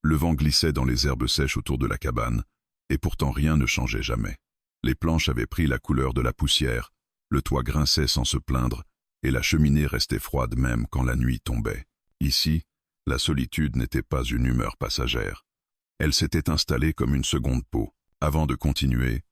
Le vent glissait dans les herbes sèches autour de la cabane, et pourtant rien ne changeait jamais. Les planches avaient pris la couleur de la poussière, le toit grinçait sans se plaindre, et la cheminée restait froide même quand la nuit tombait. Ici, la solitude n'était pas une humeur passagère. Elle s'était installée comme une seconde peau. Avant de continuer,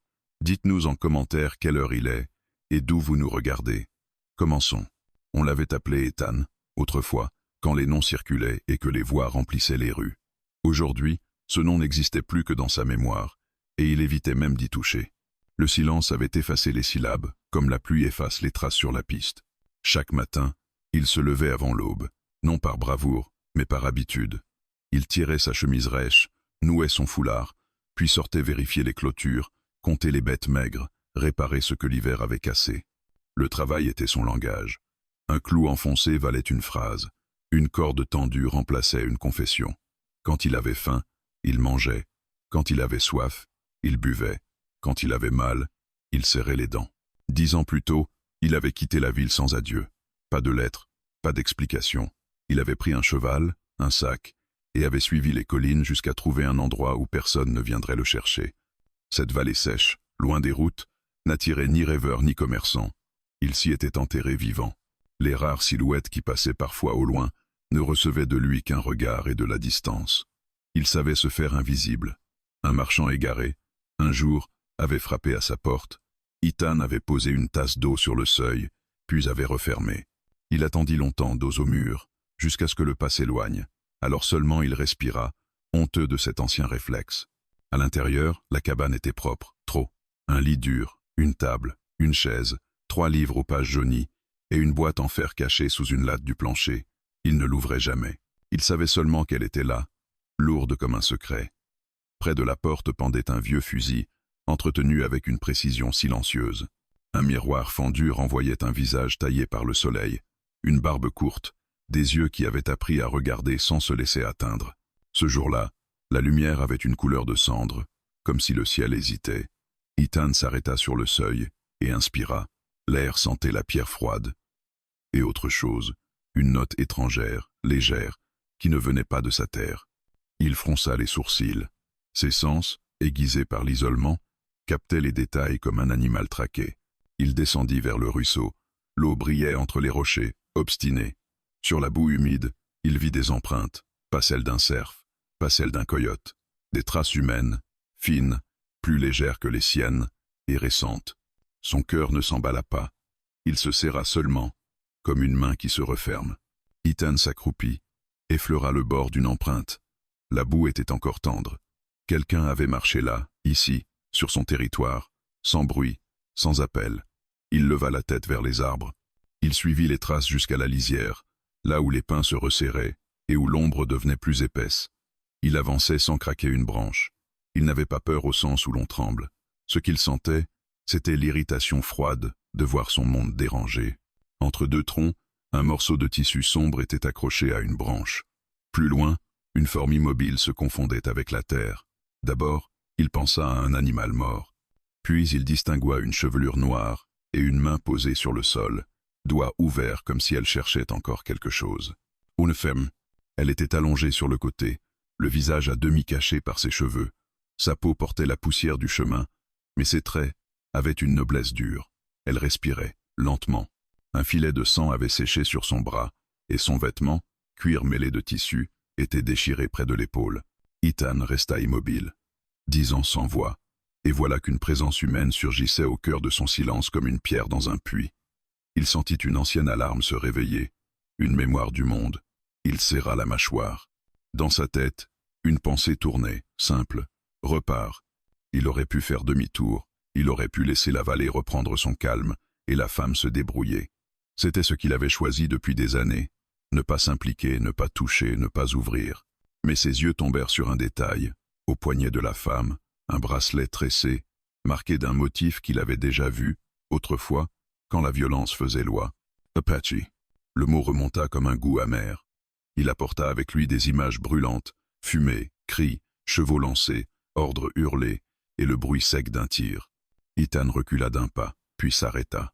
dites-nous en commentaire quelle heure il est, et d'où vous nous regardez. Commençons. On l'avait appelé Ethan, autrefois, quand les noms circulaient et que les voix remplissaient les rues. Aujourd'hui, ce nom n'existait plus que dans sa mémoire, et il évitait même d'y toucher. Le silence avait effacé les syllabes, comme la pluie efface les traces sur la piste. Chaque matin, il se levait avant l'aube, non par bravoure, mais par habitude. Il tirait sa chemise rêche, nouait son foulard, puis sortait vérifier les clôtures, compter les bêtes maigres, réparer ce que l'hiver avait cassé. Le travail était son langage. Un clou enfoncé valait une phrase, une corde tendue remplaçait une confession. Quand il avait faim, il mangeait. Quand il avait soif, il buvait. Quand il avait mal, il serrait les dents. 10 ans plus tôt, il avait quitté la ville sans adieu. Pas de lettres, pas d'explication. Il avait pris un cheval, un sac, et avait suivi les collines jusqu'à trouver un endroit où personne ne viendrait le chercher. Cette vallée sèche, loin des routes, n'attirait ni rêveurs ni commerçants. Il s'y était enterré vivant. Les rares silhouettes qui passaient parfois au loin ne recevaient de lui qu'un regard et de la distance. Il savait se faire invisible. Un marchand égaré, un jour, avait frappé à sa porte. Ethan avait posé une tasse d'eau sur le seuil, puis avait refermé. Il attendit longtemps, dos au mur, jusqu'à ce que le pas s'éloigne. Alors seulement il respira, honteux de cet ancien réflexe. À l'intérieur, la cabane était propre, trop. Un lit dur, une table, une chaise, 3 livres aux pages jaunies, et une boîte en fer cachée sous une latte du plancher. Il ne l'ouvrait jamais. Il savait seulement qu'elle était là, lourde comme un secret. Près de la porte pendait un vieux fusil, entretenu avec une précision silencieuse. Un miroir fendu renvoyait un visage taillé par le soleil, une barbe courte, des yeux qui avaient appris à regarder sans se laisser atteindre. Ce jour-là, la lumière avait une couleur de cendre, comme si le ciel hésitait. Ethan s'arrêta sur le seuil et inspira. L'air sentait la pierre froide. Et autre chose, une note étrangère, légère, qui ne venait pas de sa terre. Il fronça les sourcils. Ses sens, aiguisés par l'isolement, captaient les détails comme un animal traqué. Il descendit vers le ruisseau. L'eau brillait entre les rochers, obstinée. Sur la boue humide, il vit des empreintes, pas celles d'un cerf, pas celles d'un coyote, des traces humaines, fines, plus légères que les siennes, et récentes. Son cœur ne s'emballa pas. Il se serra seulement, comme une main qui se referme. Ethan s'accroupit, effleura le bord d'une empreinte. La boue était encore tendre. Quelqu'un avait marché là, ici, sur son territoire, sans bruit, sans appel. Il leva la tête vers les arbres. Il suivit les traces jusqu'à la lisière, là où les pins se resserraient et où l'ombre devenait plus épaisse. Il avançait sans craquer une branche. Il n'avait pas peur au sens où l'on tremble. Ce qu'il sentait, c'était l'irritation froide de voir son monde dérangé. Entre 2 troncs, un morceau de tissu sombre était accroché à une branche. Plus loin, une forme immobile se confondait avec la terre. D'abord, il pensa à un animal mort. Puis il distingua une chevelure noire et une main posée sur le sol, doigts ouverts comme si elle cherchait encore quelque chose. Une femme. Elle était allongée sur le côté, le visage à demi caché par ses cheveux. Sa peau portait la poussière du chemin, mais ses traits avaient une noblesse dure. Elle respirait, lentement. Un filet de sang avait séché sur son bras, et son vêtement, cuir mêlé de tissu, était déchiré près de l'épaule. Ethan resta immobile. 10 ans sans voix, et voilà qu'une présence humaine surgissait au cœur de son silence comme une pierre dans un puits. Il sentit une ancienne alarme se réveiller, une mémoire du monde. Il serra la mâchoire. Dans sa tête, une pensée tournait, simple. Repart. Il aurait pu faire demi-tour, il aurait pu laisser la vallée reprendre son calme, et la femme se débrouiller. C'était ce qu'il avait choisi depuis des années. Ne pas s'impliquer, ne pas toucher, ne pas ouvrir. Mais ses yeux tombèrent sur un détail, au poignet de la femme, un bracelet tressé, marqué d'un motif qu'il avait déjà vu, autrefois, quand la violence faisait loi. Apache. Le mot remonta comme un goût amer. Il apporta avec lui des images brûlantes, fumée, cris, chevaux lancés, ordres hurlés, et le bruit sec d'un tir. Ethan recula d'un pas, puis s'arrêta.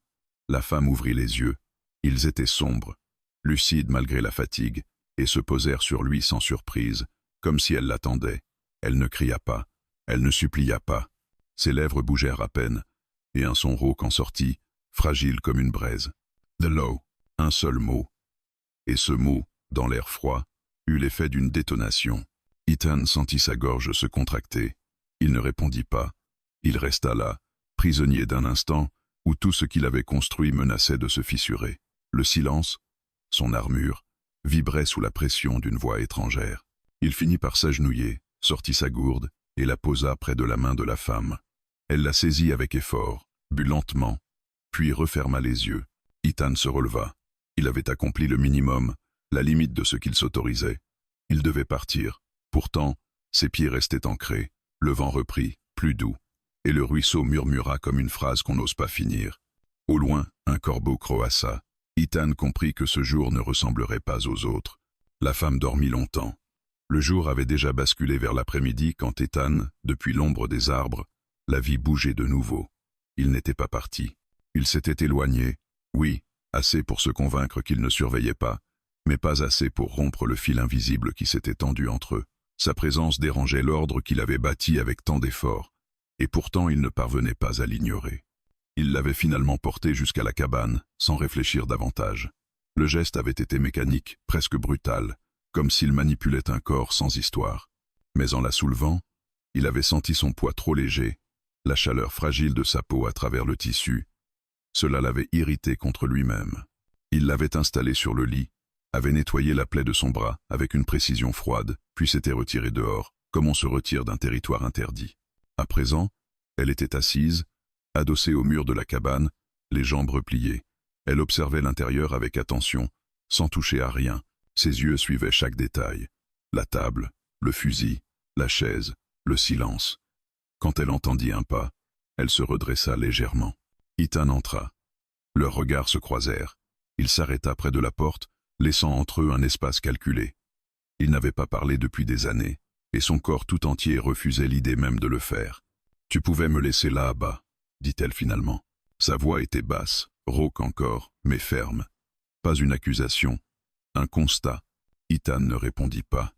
La femme ouvrit les yeux. Ils étaient sombres, lucides malgré la fatigue, et se posèrent sur lui sans surprise, comme si elle l'attendait. Elle ne cria pas, elle ne supplia pas. Ses lèvres bougèrent à peine, et un son rauque en sortit, fragile comme une braise. The Law, un seul mot. Et ce mot, dans l'air froid, eut l'effet d'une détonation. Ethan sentit sa gorge se contracter. Il ne répondit pas. Il resta là, prisonnier d'un instant où tout ce qu'il avait construit menaçait de se fissurer. Le silence, son armure, vibrait sous la pression d'une voix étrangère. Il finit par s'agenouiller, sortit sa gourde et la posa près de la main de la femme. Elle la saisit avec effort, but lentement, puis referma les yeux. Ethan se releva. Il avait accompli le minimum, la limite de ce qu'il s'autorisait. Il devait partir. Pourtant, ses pieds restaient ancrés. Le vent reprit, plus doux, et le ruisseau murmura comme une phrase qu'on n'ose pas finir. Au loin, un corbeau croassa. Ethan comprit que ce jour ne ressemblerait pas aux autres. La femme dormit longtemps. Le jour avait déjà basculé vers l'après-midi quand Ethan, depuis l'ombre des arbres, la vit bouger de nouveau. Il n'était pas parti. Il s'était éloigné, oui, assez pour se convaincre qu'il ne surveillait pas, mais pas assez pour rompre le fil invisible qui s'était tendu entre eux. Sa présence dérangeait l'ordre qu'il avait bâti avec tant d'efforts, et pourtant il ne parvenait pas à l'ignorer. Il l'avait finalement porté jusqu'à la cabane, sans réfléchir davantage. Le geste avait été mécanique, presque brutal, comme s'il manipulait un corps sans histoire. Mais en la soulevant, il avait senti son poids trop léger, la chaleur fragile de sa peau à travers le tissu. Cela l'avait irrité contre lui-même. Il l'avait installée sur le lit, avait nettoyé la plaie de son bras avec une précision froide, puis s'était retiré dehors, comme on se retire d'un territoire interdit. À présent, elle était assise, adossée au mur de la cabane, les jambes repliées. Elle observait l'intérieur avec attention, sans toucher à rien. Ses yeux suivaient chaque détail. La table, le fusil, la chaise, le silence. Quand elle entendit un pas, elle se redressa légèrement. Ethan entra. Leurs regards se croisèrent. Il s'arrêta près de la porte, laissant entre eux un espace calculé. Il n'avait pas parlé depuis des années, et son corps tout entier refusait l'idée même de le faire. « Tu pouvais me laisser là-bas », dit-elle finalement. Sa voix était basse, rauque encore, mais ferme. Pas une accusation, un constat. Ethan ne répondit pas.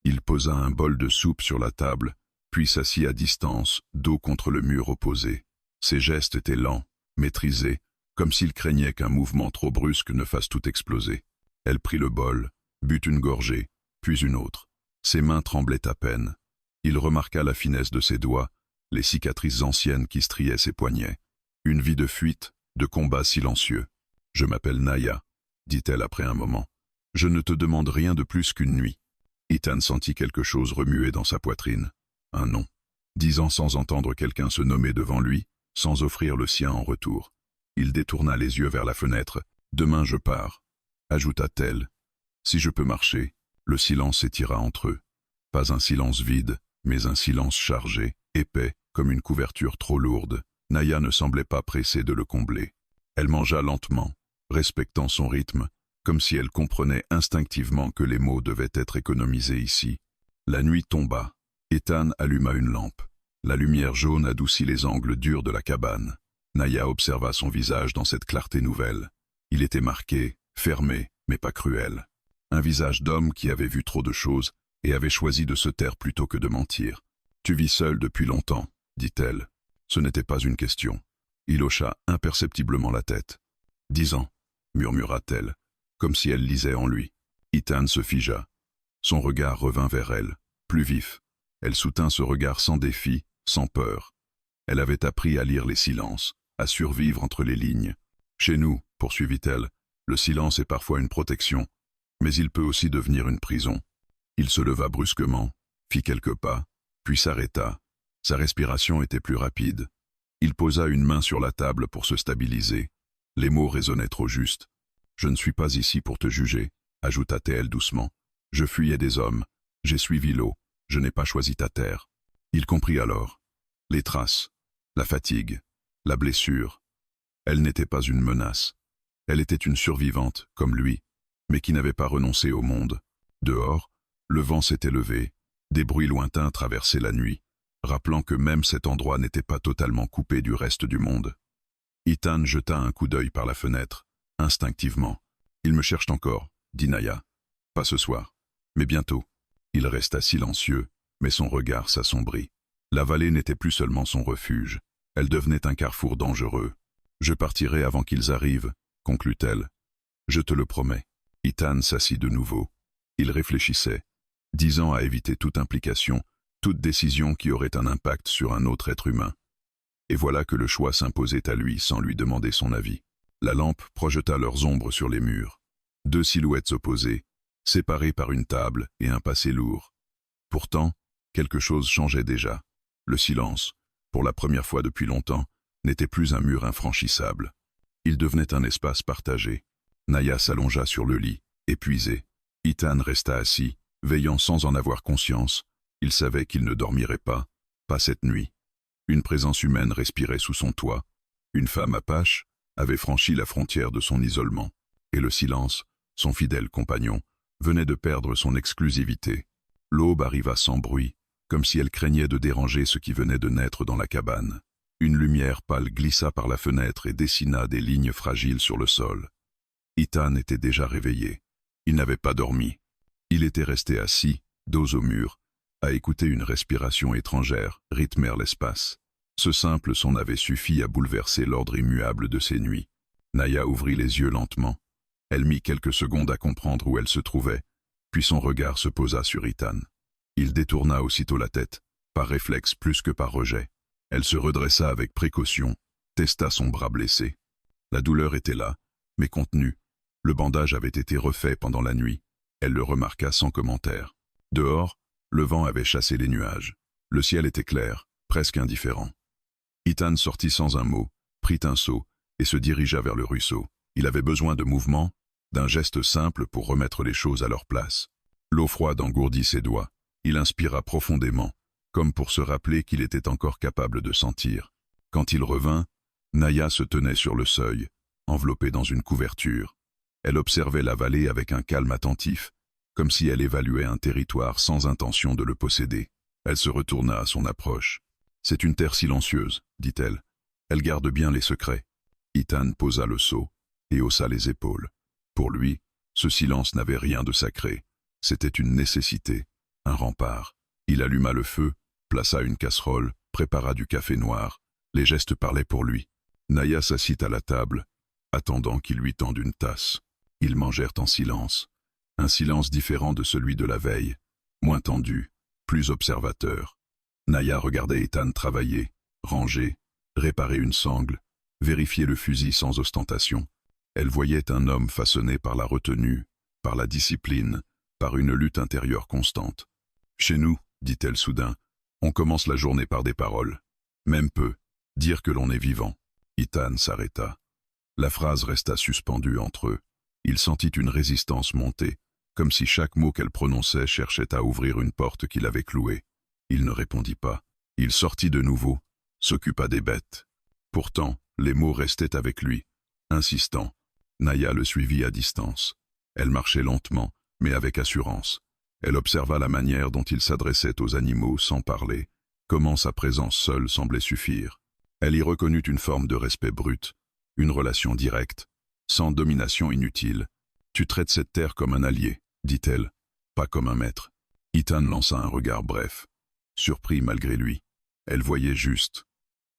Il posa un bol de soupe sur la table, puis s'assit à distance, dos contre le mur opposé. Ses gestes étaient lents, maîtrisés, comme s'il craignait qu'un mouvement trop brusque ne fasse tout exploser. Elle prit le bol, but une gorgée, puis une autre. Ses mains tremblaient à peine. Il remarqua la finesse de ses doigts, les cicatrices anciennes qui striaient ses poignets. Une vie de fuite, de combat silencieux. « Je m'appelle Naya », dit-elle après un moment. « Je ne te demande rien de plus qu'une nuit. » Ethan sentit quelque chose remuer dans sa poitrine. Un nom. 10 ans sans entendre quelqu'un se nommer devant lui, sans offrir le sien en retour. Il détourna les yeux vers la fenêtre. « Demain je pars », ajouta-t-elle. « Si je peux marcher ». Le silence s'étira entre eux. Pas un silence vide, mais un silence chargé, épais, comme une couverture trop lourde. Naya ne semblait pas pressée de le combler. Elle mangea lentement, respectant son rythme, comme si elle comprenait instinctivement que les mots devaient être économisés ici. La nuit tomba. Ethan alluma une lampe. La lumière jaune adoucit les angles durs de la cabane. Naya observa son visage dans cette clarté nouvelle. Il était marqué, fermé, mais pas cruel. Un visage d'homme qui avait vu trop de choses et avait choisi de se taire plutôt que de mentir. « Tu vis seul depuis longtemps », dit-elle. Ce n'était pas une question. Il hocha imperceptiblement la tête. « 10 ans », murmura-t-elle, comme si elle lisait en lui. Ethan se figea. Son regard revint vers elle, plus vif. Elle soutint ce regard sans défi, sans peur. Elle avait appris à lire les silences, à survivre entre les lignes. « Chez nous, poursuivit-elle, le silence est parfois une protection, mais il peut aussi devenir une prison. » Il se leva brusquement, fit quelques pas, puis s'arrêta. Sa respiration était plus rapide. Il posa une main sur la table pour se stabiliser. Les mots résonnaient trop juste. « Je ne suis pas ici pour te juger », ajouta-t-elle doucement. « Je fuyais des hommes. J'ai suivi l'eau. Je n'ai pas choisi ta terre. » Il comprit alors. Les traces, la fatigue, la blessure. Elle n'était pas une menace. Elle était une survivante, comme lui, mais qui n'avait pas renoncé au monde. Dehors, le vent s'était levé, des bruits lointains traversaient la nuit, rappelant que même cet endroit n'était pas totalement coupé du reste du monde. Ethan jeta un coup d'œil par la fenêtre, instinctivement. « Ils me cherchent encore », dit Naya. « Pas ce soir, mais bientôt. » Il resta silencieux, mais son regard s'assombrit. La vallée n'était plus seulement son refuge, elle devenait un carrefour dangereux. « Je partirai avant qu'ils arrivent », conclut-elle. « Je te le promets. » Ethan s'assit de nouveau. Il réfléchissait, disant à éviter toute implication, toute décision qui aurait un impact sur un autre être humain. Et voilà que le choix s'imposait à lui sans lui demander son avis. La lampe projeta leurs ombres sur les murs. Deux silhouettes opposées, séparées par une table et un passé lourd. Pourtant, quelque chose changeait déjà. Le silence, pour la première fois depuis longtemps, n'était plus un mur infranchissable. Il devenait un espace partagé. Naya s'allongea sur le lit, épuisé. Ethan resta assis, veillant sans en avoir conscience. Il savait qu'il ne dormirait pas cette nuit. Une présence humaine respirait sous son toit. Une femme apache avait franchi la frontière de son isolement. Et le silence, son fidèle compagnon, venait de perdre son exclusivité. L'aube arriva sans bruit, comme si elle craignait de déranger ce qui venait de naître dans la cabane. Une lumière pâle glissa par la fenêtre et dessina des lignes fragiles sur le sol. Ethan était déjà réveillé. Il n'avait pas dormi. Il était resté assis, dos au mur, à écouter une respiration étrangère rythmer l'espace. Ce simple son avait suffi à bouleverser l'ordre immuable de ses nuits. Naya ouvrit les yeux lentement. Elle mit quelques secondes à comprendre où elle se trouvait, puis son regard se posa sur Ethan. Il détourna aussitôt la tête, par réflexe plus que par rejet. Elle se redressa avec précaution, testa son bras blessé. La douleur était là, mais contenue. Le bandage avait été refait pendant la nuit. Elle le remarqua sans commentaire. Dehors, le vent avait chassé les nuages. Le ciel était clair, presque indifférent. Ethan sortit sans un mot, prit un seau et se dirigea vers le ruisseau. Il avait besoin de mouvement, d'un geste simple pour remettre les choses à leur place. L'eau froide engourdit ses doigts. Il inspira profondément, comme pour se rappeler qu'il était encore capable de sentir. Quand il revint, Naya se tenait sur le seuil, enveloppée dans une couverture. Elle observait la vallée avec un calme attentif, comme si elle évaluait un territoire sans intention de le posséder. Elle se retourna à son approche. « C'est une terre silencieuse, dit-elle. Elle garde bien les secrets. » Ethan posa le seau et haussa les épaules. Pour lui, ce silence n'avait rien de sacré. C'était une nécessité, un rempart. Il alluma le feu, plaça une casserole, prépara du café noir. Les gestes parlaient pour lui. Naya s'assit à la table, attendant qu'il lui tende une tasse. Ils mangèrent en silence. Un silence différent de celui de la veille, moins tendu, plus observateur. Naya regardait Ethan travailler, ranger, réparer une sangle, vérifier le fusil sans ostentation. Elle voyait un homme façonné par la retenue, par la discipline, par une lutte intérieure constante. « Chez nous, dit-elle soudain, on commence la journée par des paroles. Même peu, dire que l'on est vivant. » Ethan s'arrêta. La phrase resta suspendue entre eux. Il sentit une résistance monter, comme si chaque mot qu'elle prononçait cherchait à ouvrir une porte qu'il avait clouée. Il ne répondit pas. Il sortit de nouveau, s'occupa des bêtes. Pourtant, les mots restaient avec lui, insistants. Naya le suivit à distance. Elle marchait lentement, mais avec assurance. Elle observa la manière dont il s'adressait aux animaux sans parler, comment sa présence seule semblait suffire. Elle y reconnut une forme de respect brut, une relation directe, sans domination inutile. « Tu traites cette terre comme un allié, » dit-elle, pas comme un maître. Ethan lança un regard bref, surpris malgré lui. Elle voyait juste.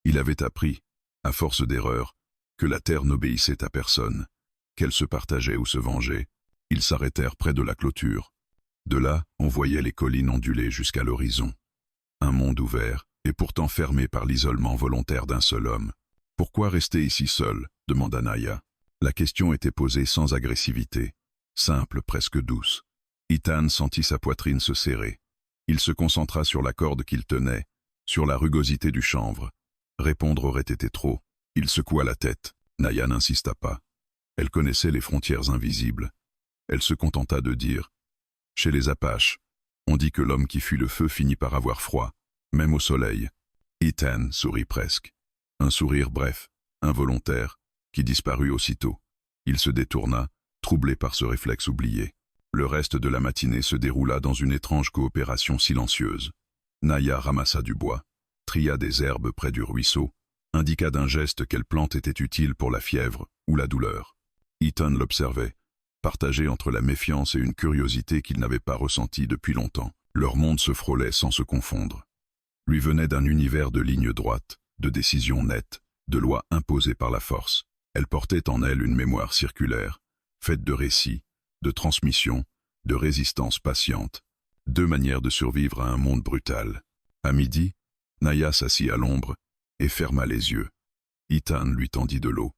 Il avait appris, à force d'erreurs, que la terre n'obéissait à personne, qu'elle se partageait ou se vengeait. Ils s'arrêtèrent près de la clôture. De là, on voyait les collines onduler jusqu'à l'horizon. Un monde ouvert, et pourtant fermé par l'isolement volontaire d'un seul homme. « Pourquoi rester ici seul ?» demanda Naya. La question était posée sans agressivité, simple, presque douce. Ethan sentit sa poitrine se serrer. Il se concentra sur la corde qu'il tenait, sur la rugosité du chanvre. Répondre aurait été trop. Il secoua la tête. Naya n'insista pas. Elle connaissait les frontières invisibles. Elle se contenta de dire « Chez les Apaches, on dit que l'homme qui fuit le feu finit par avoir froid, même au soleil. » Ethan sourit presque. Un sourire bref, involontaire, qui disparut aussitôt. Il se détourna, troublé par ce réflexe oublié. Le reste de la matinée se déroula dans une étrange coopération silencieuse. Naya ramassa du bois, tria des herbes près du ruisseau, indiqua d'un geste quelle plante était utile pour la fièvre ou la douleur. Ethan l'observait, partagé entre la méfiance et une curiosité qu'il n'avait pas ressentie depuis longtemps. Leur monde se frôlait sans se confondre. Lui venait d'un univers de lignes droites, de décisions nettes, de lois imposées par la force. Elle portait en elle une mémoire circulaire, faite de récits, de transmissions, de résistance patiente, deux manières de survivre à un monde brutal. À midi, Naya s'assit à l'ombre et ferma les yeux. Ethan lui tendit de l'eau.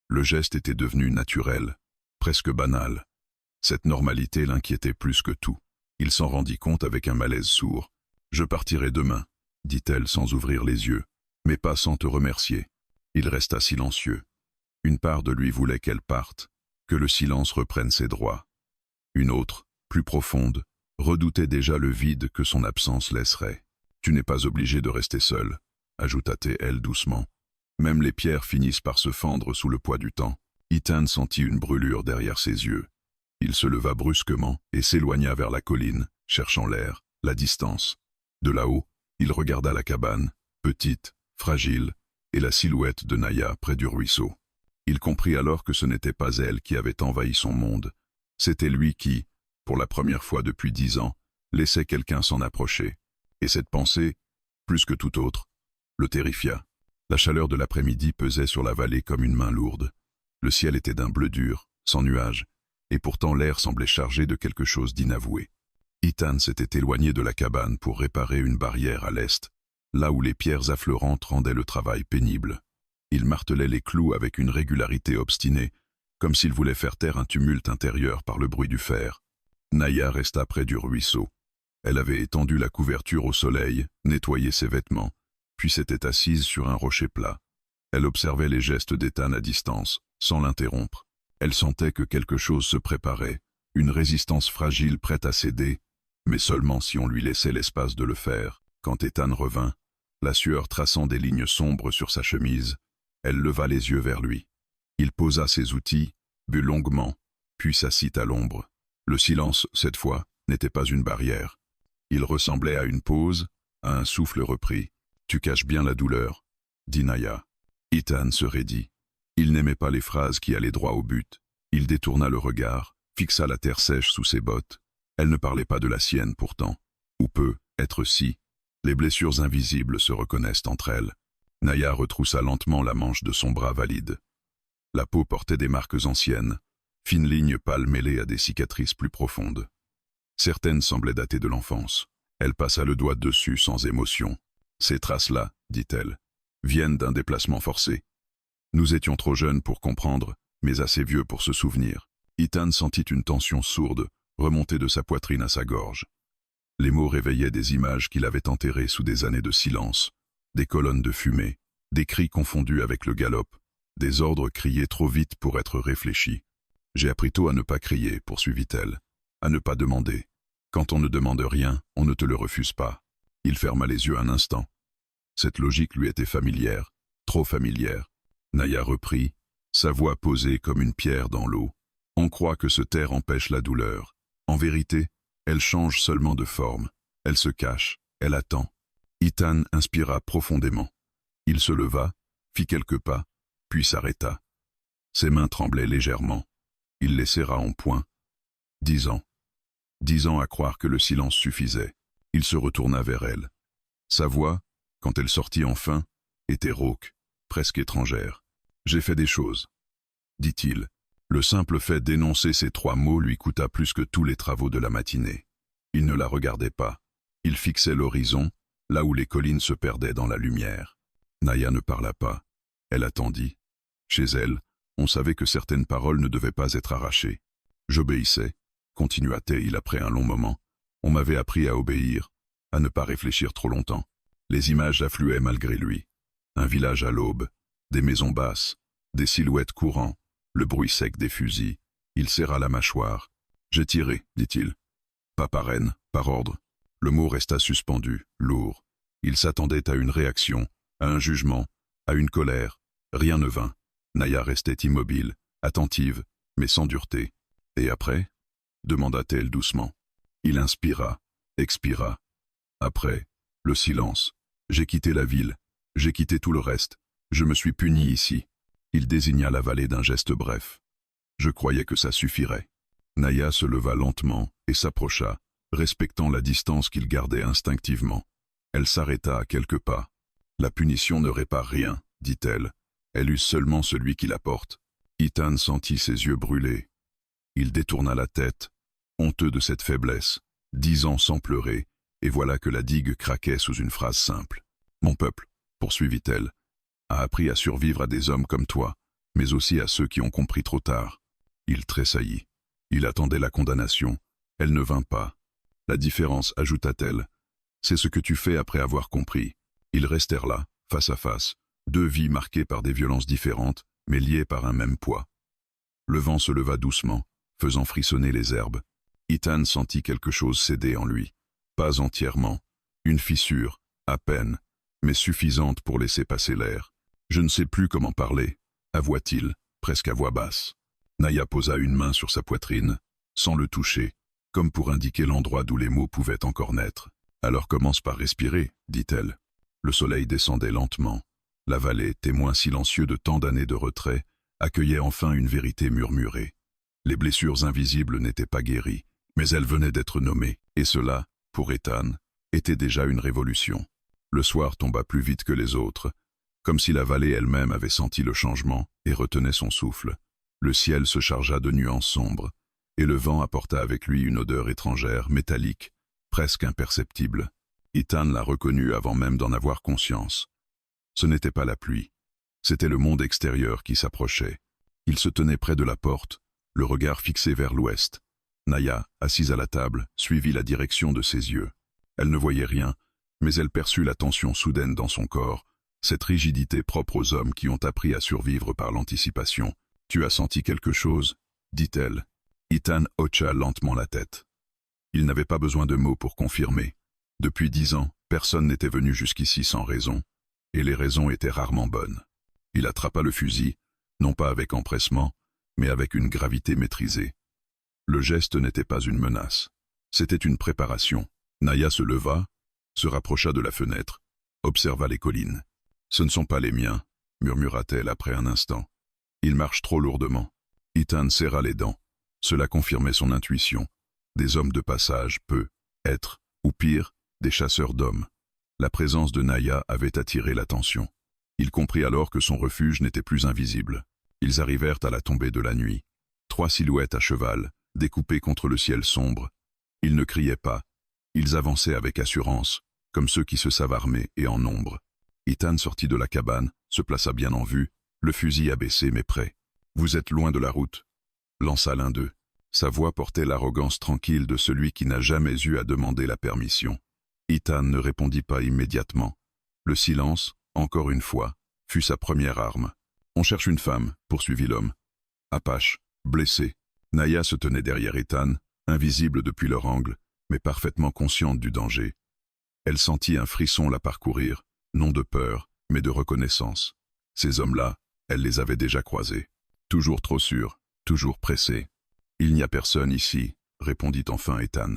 Le geste était devenu naturel, presque banal. Cette normalité l'inquiétait plus que tout. Il s'en rendit compte avec un malaise sourd. « Je partirai demain », dit-elle sans ouvrir les yeux, « mais pas sans te remercier. » Il resta silencieux. Une part de lui voulait qu'elle parte, que le silence reprenne ses droits. Une autre, plus profonde, redoutait déjà le vide que son absence laisserait. « Tu n'es pas obligé de rester seul », ajouta-t-elle doucement. Même les pierres finissent par se fendre sous le poids du temps. Ethan sentit une brûlure derrière ses yeux. Il se leva brusquement et s'éloigna vers la colline, cherchant l'air, la distance. De là-haut, il regarda la cabane, petite, fragile, et la silhouette de Naya près du ruisseau. Il comprit alors que ce n'était pas elle qui avait envahi son monde. C'était lui qui, pour la première fois depuis 10 ans, laissait quelqu'un s'en approcher. Et cette pensée, plus que toute autre, le terrifia. La chaleur de l'après-midi pesait sur la vallée comme une main lourde. Le ciel était d'un bleu dur, sans nuages, et pourtant l'air semblait chargé de quelque chose d'inavoué. Ethan s'était éloigné de la cabane pour réparer une barrière à l'est, là où les pierres affleurantes rendaient le travail pénible. Il martelait les clous avec une régularité obstinée, comme s'il voulait faire taire un tumulte intérieur par le bruit du fer. Naya resta près du ruisseau. Elle avait étendu la couverture au soleil, nettoyé ses vêtements, puis s'était assise sur un rocher plat. Elle observait les gestes d'Ethan à distance, sans l'interrompre. Elle sentait que quelque chose se préparait, une résistance fragile prête à céder, mais seulement si on lui laissait l'espace de le faire. Quand Ethan revint, la sueur traçant des lignes sombres sur sa chemise, elle leva les yeux vers lui. Il posa ses outils, but longuement, puis s'assit à l'ombre. Le silence, cette fois, n'était pas une barrière. Il ressemblait à une pause, à un souffle repris. « Tu caches bien la douleur », dit Naya. Ethan se raidit. Il n'aimait pas les phrases qui allaient droit au but. Il détourna le regard, fixa la terre sèche sous ses bottes. Elle ne parlait pas de la sienne pourtant. Ou peut être si. Les blessures invisibles se reconnaissent entre elles. Naya retroussa lentement la manche de son bras valide. La peau portait des marques anciennes, fines lignes pâles mêlées à des cicatrices plus profondes. Certaines semblaient dater de l'enfance. Elle passa le doigt dessus sans émotion. « Ces traces-là, dit-elle, viennent d'un déplacement forcé. Nous étions trop jeunes pour comprendre, mais assez vieux pour se souvenir. » Ethan sentit une tension sourde remonter de sa poitrine à sa gorge. Les mots réveillaient des images qu'il avait enterrées sous des années de silence, des colonnes de fumée, des cris confondus avec le galop, des ordres criés trop vite pour être réfléchis. « J'ai appris tôt à ne pas crier, poursuivit-elle, à ne pas demander. Quand on ne demande rien, on ne te le refuse pas. » Il ferma les yeux un instant. Cette logique lui était familière, trop familière. Naya reprit, sa voix posée comme une pierre dans l'eau. « On croit que se taire empêche la douleur. En vérité, elle change seulement de forme. Elle se cache, elle attend. » Ethan inspira profondément. Il se leva, fit quelques pas, puis s'arrêta. Ses mains tremblaient légèrement. Il les serra en poing. 10 ans. 10 ans à croire que le silence suffisait. Il se retourna vers elle. Sa voix, quand elle sortit enfin, était rauque, presque étrangère. « J'ai fait des choses, » dit-il. Le simple fait d'énoncer ces 3 mots lui coûta plus que tous les travaux de la matinée. Il ne la regardait pas. Il fixait l'horizon, là où les collines se perdaient dans la lumière. Naya ne parla pas. Elle attendit. Chez elle, on savait que certaines paroles ne devaient pas être arrachées. « J'obéissais, » continua-t-il après un long moment. « On m'avait appris à obéir, à ne pas réfléchir trop longtemps. » Les images affluaient malgré lui. Un village à l'aube, des maisons basses, des silhouettes courant, le bruit sec des fusils. Il serra la mâchoire. « J'ai tiré, » dit-il. Pas par haine, par ordre. Le mot resta suspendu, lourd. Il s'attendait à une réaction, à un jugement, à une colère. Rien ne vint. Naya restait immobile, attentive, mais sans dureté. « Et après » demanda-t-elle doucement. Il inspira, expira. Après, le silence. J'ai quitté la ville, j'ai quitté tout le reste. Je me suis puni ici. Il désigna la vallée d'un geste bref. Je croyais que ça suffirait. Naya se leva lentement et s'approcha, respectant la distance qu'il gardait instinctivement. Elle s'arrêta à quelques pas. La punition ne répare rien, dit-elle. Elle use seulement celui qui la porte. Ethan sentit ses yeux brûler. Il détourna la tête, honteux de cette faiblesse, 10 ans sans pleurer, et voilà que la digue craquait sous une phrase simple. Mon peuple, poursuivit-elle, a appris à survivre à des hommes comme toi, mais aussi à ceux qui ont compris trop tard. Il tressaillit. Il attendait la condamnation. Elle ne vint pas. La différence, ajouta-t-elle, c'est ce que tu fais après avoir compris. Ils restèrent là, face à face, 2 vies marquées par des violences différentes, mais liées par un même poids. Le vent se leva doucement, faisant frissonner les herbes. Ethan sentit quelque chose céder en lui. Pas entièrement. Une fissure, à peine, mais suffisante pour laisser passer l'air. Je ne sais plus comment parler, avoua-t-il, presque à voix basse. Naya posa une main sur sa poitrine, sans le toucher, comme pour indiquer l'endroit d'où les mots pouvaient encore naître. Alors commence par respirer, dit-elle. Le soleil descendait lentement. La vallée, témoin silencieux de tant d'années de retrait, accueillait enfin une vérité murmurée. Les blessures invisibles n'étaient pas guéries, mais elles venaient d'être nommées, et cela, pour Ethan, était déjà une révolution. Le soir tomba plus vite que les autres, comme si la vallée elle-même avait senti le changement et retenait son souffle. Le ciel se chargea de nuances sombres, et le vent apporta avec lui une odeur étrangère, métallique, presque imperceptible. Ethan la reconnut avant même d'en avoir conscience. Ce n'était pas la pluie, c'était le monde extérieur qui s'approchait. Il se tenait près de la porte, le regard fixé vers l'ouest. Naya, assise à la table, suivit la direction de ses yeux. Elle ne voyait rien, mais elle perçut la tension soudaine dans son corps, cette rigidité propre aux hommes qui ont appris à survivre par l'anticipation. « Tu as senti quelque chose ?» dit-elle. Ethan hocha lentement la tête. Il n'avait pas besoin de mots pour confirmer. Depuis 10 ans, personne n'était venu jusqu'ici sans raison, et les raisons étaient rarement bonnes. Il attrapa le fusil, non pas avec empressement, mais avec une gravité maîtrisée. Le geste n'était pas une menace, c'était une préparation. Naya se leva, se rapprocha de la fenêtre, observa les collines. « Ce ne sont pas les miens », murmura-t-elle après un instant. « Ils marchent trop lourdement. » Ethan serra les dents. Cela confirmait son intuition. Des hommes de passage, peu, être, ou pire, des chasseurs d'hommes. La présence de Naya avait attiré l'attention. Il comprit alors que son refuge n'était plus invisible. Ils arrivèrent à la tombée de la nuit. 3 silhouettes à cheval, découpées contre le ciel sombre. Ils ne criaient pas. Ils avançaient avec assurance, comme ceux qui se savent armés et en nombre. Ethan sortit de la cabane, se plaça bien en vue, le fusil abaissé mais prêt. « Vous êtes loin de la route », lança l'un d'eux. Sa voix portait l'arrogance tranquille de celui qui n'a jamais eu à demander la permission. Ethan ne répondit pas immédiatement. Le silence, encore une fois, fut sa première arme. « On cherche une femme », poursuivit l'homme. Apache, blessée. Naya se tenait derrière Ethan, invisible depuis leur angle, mais parfaitement consciente du danger. Elle sentit un frisson la parcourir, non de peur, mais de reconnaissance. Ces hommes-là, elle les avait déjà croisés. Toujours trop sûrs, toujours pressés. « Il n'y a personne ici », répondit enfin Ethan.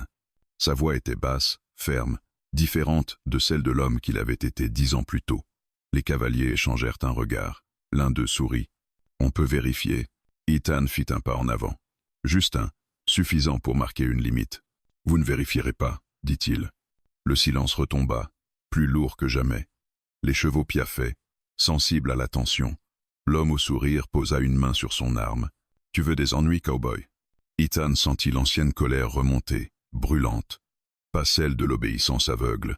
Sa voix était basse, ferme, différente de celle de l'homme qu'il avait été 10 ans plus tôt. Les cavaliers échangèrent un regard. L'un d'eux sourit. « On peut vérifier. » Ethan fit un pas en avant. Juste un, suffisant pour marquer une limite. « Vous ne vérifierez pas, » dit-il. Le silence retomba, plus lourd que jamais. Les chevaux piaffaient, sensibles à la tension. L'homme au sourire posa une main sur son arme. « Tu veux des ennuis, cowboy ?» Ethan sentit l'ancienne colère remonter, brûlante. Pas celle de l'obéissance aveugle.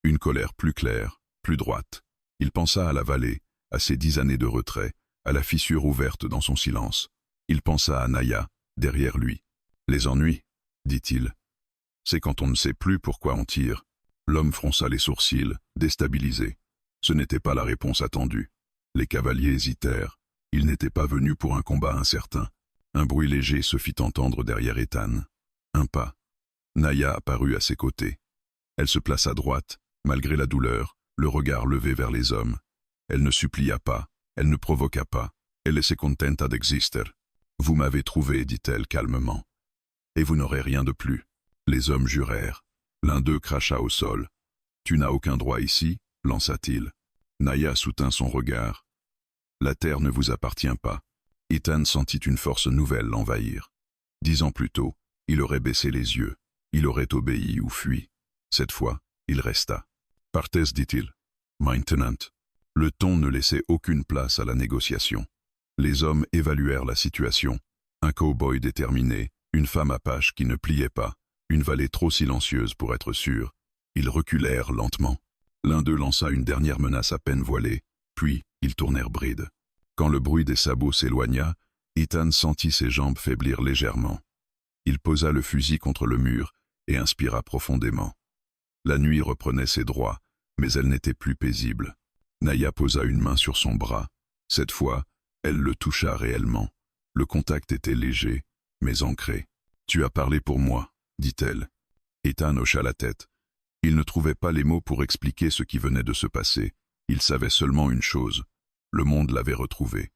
Une colère plus claire, plus droite. Il pensa à la vallée, à ses 10 années de retrait, à la fissure ouverte dans son silence. Il pensa à Naya, derrière lui. « Les ennuis ?» dit-il. « C'est quand on ne sait plus pourquoi on tire. » L'homme fronça les sourcils, déstabilisé. Ce n'était pas la réponse attendue. Les cavaliers hésitèrent. Ils n'étaient pas venus pour un combat incertain. Un bruit léger se fit entendre derrière Ethan. Un pas. Naya apparut à ses côtés. Elle se plaça à droite, malgré la douleur, le regard levé vers les hommes. Elle ne supplia pas, elle ne provoqua pas. Elle se contenta d'exister. « Vous m'avez trouvé, dit-elle calmement. Et vous n'aurez rien de plus. » Les hommes jurèrent. L'un d'eux cracha au sol. « Tu n'as aucun droit ici ?» lança-t-il. Naya soutint son regard. « La terre ne vous appartient pas. » Ethan sentit une force nouvelle l'envahir. 10 ans plus tôt, il aurait baissé les yeux. Il aurait obéi ou fui. Cette fois, il resta. Partez, dit-il. Maintenant. Le ton ne laissait aucune place à la négociation. Les hommes évaluèrent la situation. Un cow-boy déterminé, une femme apache qui ne pliait pas, une vallée trop silencieuse pour être sûre. Ils reculèrent lentement. L'un d'eux lança une dernière menace à peine voilée, puis ils tournèrent bride. Quand le bruit des sabots s'éloigna, Ethan sentit ses jambes faiblir légèrement. Il posa le fusil contre le mur et inspira profondément. La nuit reprenait ses droits, mais elle n'était plus paisible. Naya posa une main sur son bras. Cette fois, elle le toucha réellement. Le contact était léger, mais ancré. « Tu as parlé pour moi, dit-elle. Ethan hocha la tête. Il ne trouvait pas les mots pour expliquer ce qui venait de se passer. Il savait seulement une chose. Le monde l'avait retrouvé.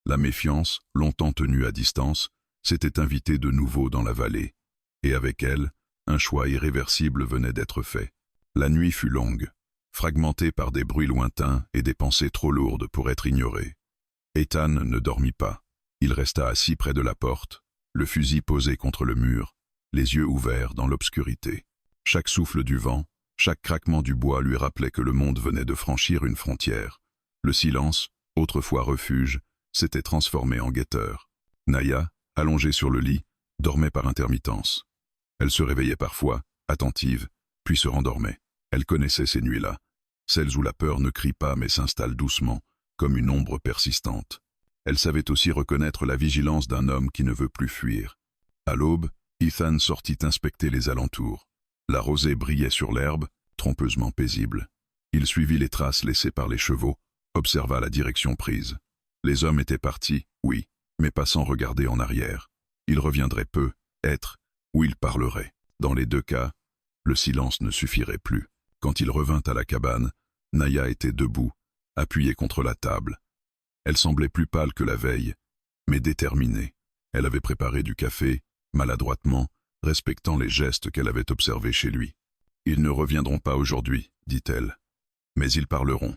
La méfiance, longtemps tenue à distance, s'était invitée de nouveau dans la vallée. Et avec elle, un choix irréversible venait d'être fait. La nuit fut longue, fragmentée par des bruits lointains et des pensées trop lourdes pour être ignorées. Ethan ne dormit pas. Il resta assis près de la porte, le fusil posé contre le mur, les yeux ouverts dans l'obscurité. Chaque souffle du vent, chaque craquement du bois lui rappelait que le monde venait de franchir une frontière. Le silence, autrefois refuge, s'était transformé en guetteur. Naya, allongée sur le lit, dormait par intermittence. Elle se réveillait parfois, attentive, puis se rendormait. Elle connaissait ces nuits-là, celles où la peur ne crie pas mais s'installe doucement, comme une ombre persistante. Elle savait aussi reconnaître la vigilance d'un homme qui ne veut plus fuir. À l'aube, Ethan sortit inspecter les alentours. La rosée brillait sur l'herbe, trompeusement paisible. Il suivit les traces laissées par les chevaux, observa la direction prise. Les hommes étaient partis, oui, mais pas sans regarder en arrière. Ils reviendraient peu, être, ou ils parleraient. Dans les deux cas, le silence ne suffirait plus. Quand il revint à la cabane, Naya était debout, appuyée contre la table. Elle semblait plus pâle que la veille, mais déterminée. Elle avait préparé du café, maladroitement, respectant les gestes qu'elle avait observés chez lui. « Ils ne reviendront pas aujourd'hui, dit-elle. Mais ils parleront. »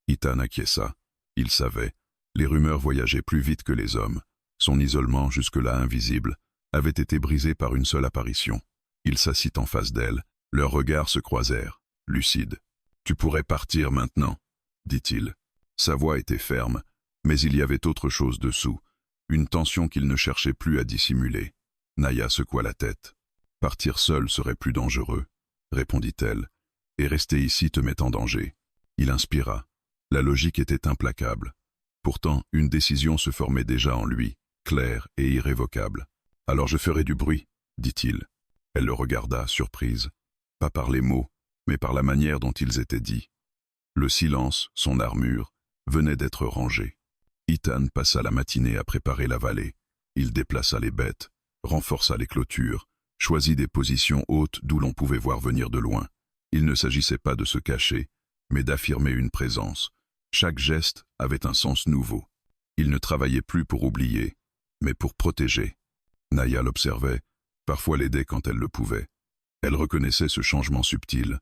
Ethan acquiesça. Il savait. Les rumeurs voyageaient plus vite que les hommes. Son isolement, jusque-là invisible, avait été brisé par une seule apparition. Il s'assit en face d'elle. Leurs regards se croisèrent, lucides. « Tu pourrais partir maintenant, » dit-il. Sa voix était ferme, mais il y avait autre chose dessous, une tension qu'il ne cherchait plus à dissimuler. Naya secoua la tête. « Partir seul serait plus dangereux, » répondit-elle, « et rester ici te met en danger. » Il inspira. La logique était implacable. Pourtant, une décision se formait déjà en lui, claire et irrévocable. « Alors je ferai du bruit, » dit-il. Elle le regarda, surprise, pas par les mots, mais par la manière dont ils étaient dits. Le silence, son armure, venait d'être rangé. Ethan passa la matinée à préparer la vallée. Il déplaça les bêtes, renforça les clôtures, choisit des positions hautes d'où l'on pouvait voir venir de loin. Il ne s'agissait pas de se cacher, mais d'affirmer une présence. Chaque geste avait un sens nouveau. Il ne travaillait plus pour oublier, mais pour protéger. Naya l'observait, parfois l'aidait quand elle le pouvait. Elle reconnaissait ce changement subtil.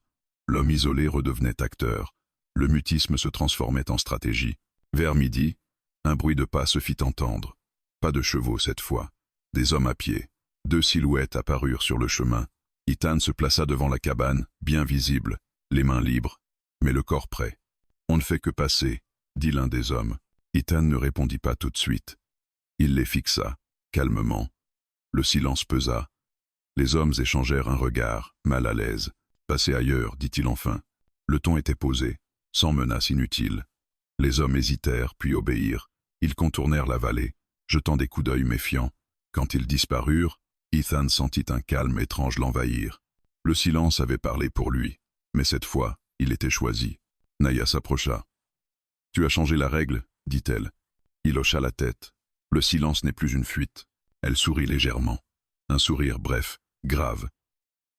L'homme isolé redevenait acteur. Le mutisme se transformait en stratégie. Vers midi, un bruit de pas se fit entendre. Pas de chevaux cette fois. Des hommes à pied. Deux silhouettes apparurent sur le chemin. Ethan se plaça devant la cabane, bien visible, les mains libres, mais le corps prêt. « On ne fait que passer, » dit l'un des hommes. Ethan ne répondit pas tout de suite. Il les fixa, calmement. Le silence pesa. Les hommes échangèrent un regard, mal à l'aise. « Passez ailleurs, » dit-il enfin. Le ton était posé, sans menace inutile. Les hommes hésitèrent, puis obéirent. Ils contournèrent la vallée, jetant des coups d'œil méfiants. Quand ils disparurent, Ethan sentit un calme étrange l'envahir. Le silence avait parlé pour lui, mais cette fois, il était choisi. Naya s'approcha. « Tu as changé la règle, » dit-elle. Il hocha la tête. Le silence n'est plus une fuite. Elle sourit légèrement. Un sourire bref, grave.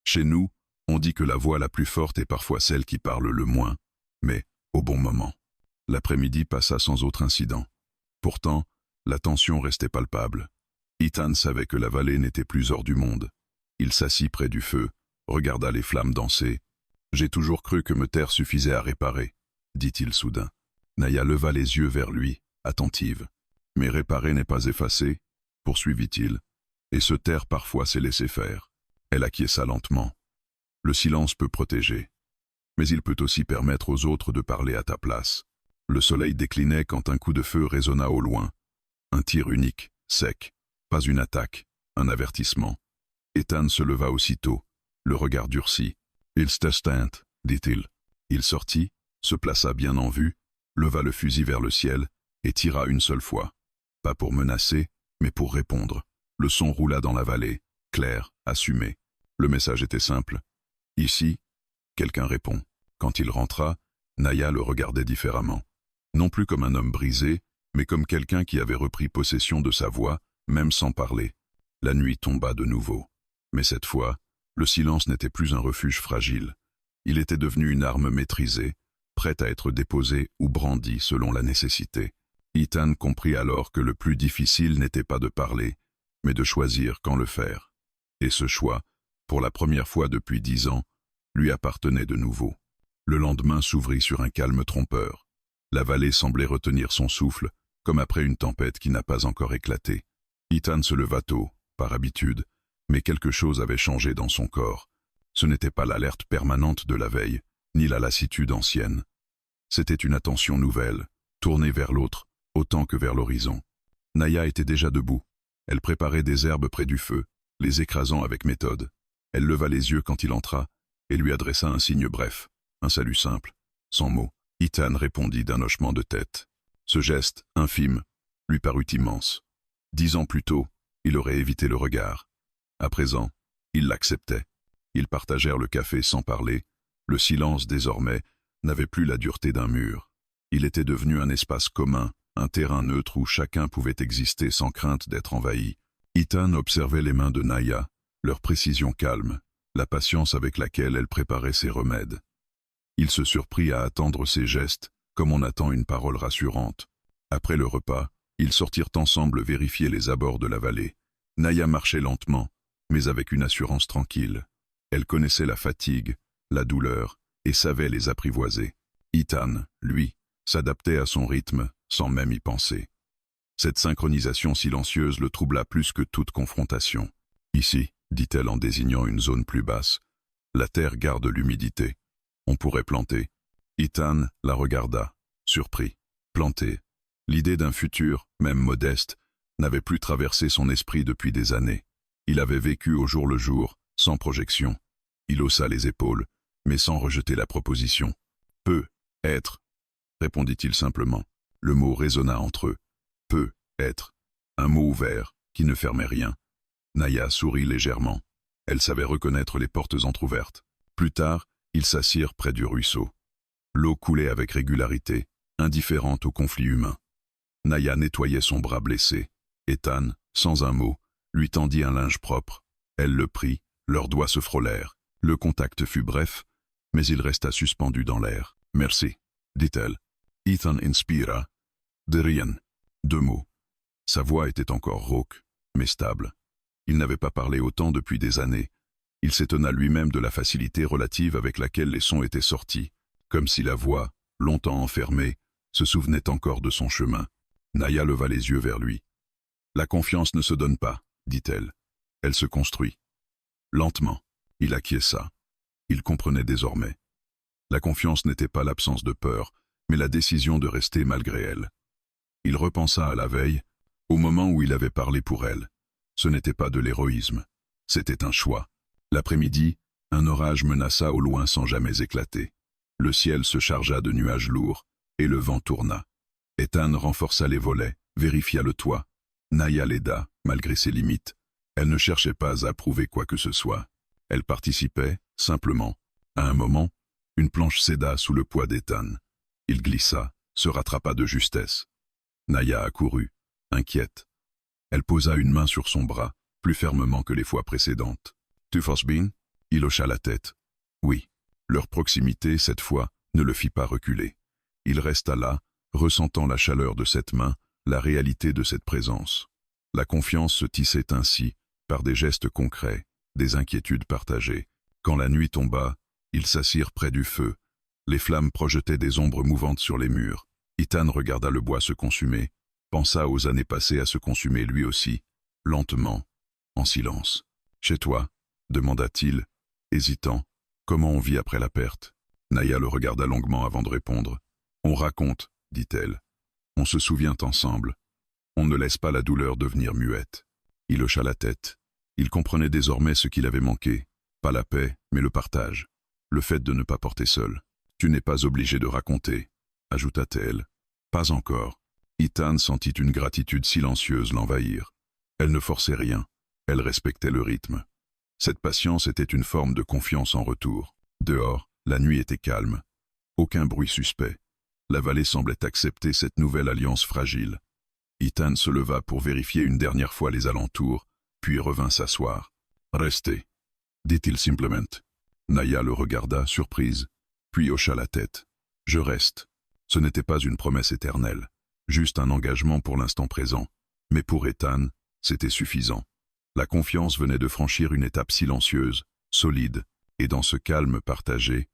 Chez nous, on dit que la voix la plus forte est parfois celle qui parle le moins, mais au bon moment. L'après-midi passa sans autre incident. Pourtant, la tension restait palpable. Ethan savait que la vallée n'était plus hors du monde. Il s'assit près du feu, regarda les flammes danser. « J'ai toujours cru que me taire suffisait à réparer, » dit-il soudain. Naya leva les yeux vers lui, attentive. « Mais réparer n'est pas effacer, » poursuivit-il. « Et se taire parfois c'est laisser faire. Elle acquiesça lentement. Le silence peut protéger, mais il peut aussi permettre aux autres de parler à ta place. Le soleil déclinait quand un coup de feu résonna au loin. Un tir unique, sec, pas une attaque, un avertissement. Ethan se leva aussitôt, le regard durci. « Il s'testent », dit-il. Il sortit, se plaça bien en vue, leva le fusil vers le ciel et tira une seule fois. Pas pour menacer, mais pour répondre. Le son roula dans la vallée, clair, assumé. Le message était simple. Ici, quelqu'un répond. Quand il rentra, Naya le regardait différemment. Non plus comme un homme brisé, mais comme quelqu'un qui avait repris possession de sa voix, même sans parler. La nuit tomba de nouveau. Mais cette fois, le silence n'était plus un refuge fragile. Il était devenu une arme maîtrisée, prête à être déposée ou brandie selon la nécessité. Ethan comprit alors que le plus difficile n'était pas de parler, mais de choisir quand le faire. Et ce choix, pour la première fois depuis 10 ans, lui appartenait de nouveau. Le lendemain s'ouvrit sur un calme trompeur. La vallée semblait retenir son souffle, comme après une tempête qui n'a pas encore éclaté. Ethan se leva tôt, par habitude, mais quelque chose avait changé dans son corps. Ce n'était pas l'alerte permanente de la veille, ni la lassitude ancienne. C'était une attention nouvelle, tournée vers l'autre, autant que vers l'horizon. Naya était déjà debout. Elle préparait des herbes près du feu, les écrasant avec méthode. Elle leva les yeux quand il entra, et lui adressa un signe bref, un salut simple, sans mots. Ethan répondit d'un hochement de tête. Ce geste, infime, lui parut immense. 10 ans plus tôt, il aurait évité le regard. À présent, il l'acceptait. Ils partagèrent le café sans parler. Le silence, désormais, n'avait plus la dureté d'un mur. Il était devenu un espace commun, un terrain neutre où chacun pouvait exister sans crainte d'être envahi. Ethan observait les mains de Naya, leur précision calme, la patience avec laquelle elle préparait ses remèdes. Il se surprit à attendre ses gestes, comme on attend une parole rassurante. Après le repas, ils sortirent ensemble vérifier les abords de la vallée. Naya marchait lentement, mais avec une assurance tranquille. Elle connaissait la fatigue, la douleur, et savait les apprivoiser. Ethan, lui, s'adaptait à son rythme, sans même y penser. Cette synchronisation silencieuse le troubla plus que toute confrontation. « Ici », dit-elle en désignant une zone plus basse, « la terre garde l'humidité. On pourrait planter. » Ethan la regarda, surpris. Planter. L'idée d'un futur, même modeste, n'avait plus traversé son esprit depuis des années. Il avait vécu au jour le jour, sans projection. Il haussa les épaules, mais sans rejeter la proposition. « Peut être », répondit-il simplement. Le mot résonna entre eux. « Peut être ». Un mot ouvert, qui ne fermait rien. Naya sourit légèrement. Elle savait reconnaître les portes entr'ouvertes. Plus tard, ils s'assirent près du ruisseau. L'eau coulait avec régularité, indifférente au conflit humain. Naya nettoyait son bras blessé. Ethan, sans un mot, lui tendit un linge propre. Elle le prit, leurs doigts se frôlèrent. Le contact fut bref, mais il resta suspendu dans l'air. « Merci », dit-elle. Ethan inspira. De rien. 2 mots. Sa voix était encore rauque, mais stable. Il n'avait pas parlé autant depuis des années. Il s'étonna lui-même de la facilité relative avec laquelle les sons étaient sortis, comme si la voix, longtemps enfermée, se souvenait encore de son chemin. Naya leva les yeux vers lui. « La confiance ne se donne pas, » dit-elle. « Elle se construit. » Lentement, il acquiesça. Il comprenait désormais. La confiance n'était pas l'absence de peur, mais la décision de rester malgré elle. Il repensa à la veille, au moment où il avait parlé pour elle. Ce n'était pas de l'héroïsme, c'était un choix. L'après-midi, un orage menaça au loin sans jamais éclater. Le ciel se chargea de nuages lourds, et le vent tourna. Ethan renforça les volets, vérifia le toit. Naya l'aida, malgré ses limites. Elle ne cherchait pas à prouver quoi que ce soit. Elle participait, simplement. À un moment, une planche céda sous le poids d'Ethan. Il glissa, se rattrapa de justesse. Naya accourut, inquiète. Elle posa une main sur son bras, plus fermement que les fois précédentes. « Tu vas bien ?» Il hocha la tête. Oui. Leur proximité, cette fois, ne le fit pas reculer. Il resta là, ressentant la chaleur de cette main, la réalité de cette présence. La confiance se tissait ainsi, par des gestes concrets, des inquiétudes partagées. Quand la nuit tomba, ils s'assirent près du feu. Les flammes projetaient des ombres mouvantes sur les murs. Ethan regarda le bois se consumer, pensa aux années passées à se consumer lui aussi, lentement, en silence. « Chez toi ?» demanda-t-il, hésitant. Comment on vit après la perte? Naya le regarda longuement avant de répondre. On raconte, dit-elle. On se souvient ensemble. On ne laisse pas la douleur devenir muette. Il hocha la tête. Il comprenait désormais ce qu'il avait manqué. Pas la paix, mais le partage. Le fait de ne pas porter seul. Tu n'es pas obligé de raconter, ajouta-t-elle. Pas encore. Ethan sentit une gratitude silencieuse l'envahir. Elle ne forçait rien. Elle respectait le rythme. Cette patience était une forme de confiance en retour. Dehors, la nuit était calme. Aucun bruit suspect. La vallée semblait accepter cette nouvelle alliance fragile. Ethan se leva pour vérifier une dernière fois les alentours, puis revint s'asseoir. « Restez », dit-il simplement. Naya le regarda, surprise, puis hocha la tête. « Je reste ». Ce n'était pas une promesse éternelle, juste un engagement pour l'instant présent. Mais pour Ethan, c'était suffisant. La confiance venait de franchir une étape silencieuse, solide, et dans ce calme partagé,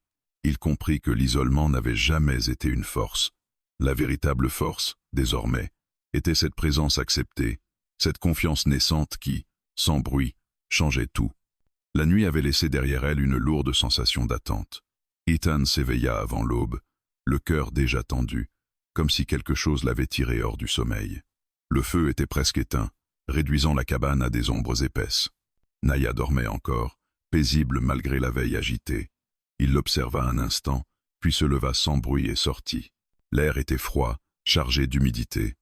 il comprit que l'isolement n'avait jamais été une force. La véritable force, désormais, était cette présence acceptée, cette confiance naissante qui, sans bruit, changeait tout. La nuit avait laissé derrière elle une lourde sensation d'attente. Ethan s'éveilla avant l'aube, le cœur déjà tendu, comme si quelque chose l'avait tiré hors du sommeil. Le feu était presque éteint, réduisant la cabane à des ombres épaisses. Naya dormait encore, paisible malgré la veille agitée. Il l'observa un instant, puis se leva sans bruit et sortit. L'air était froid, chargé d'humidité.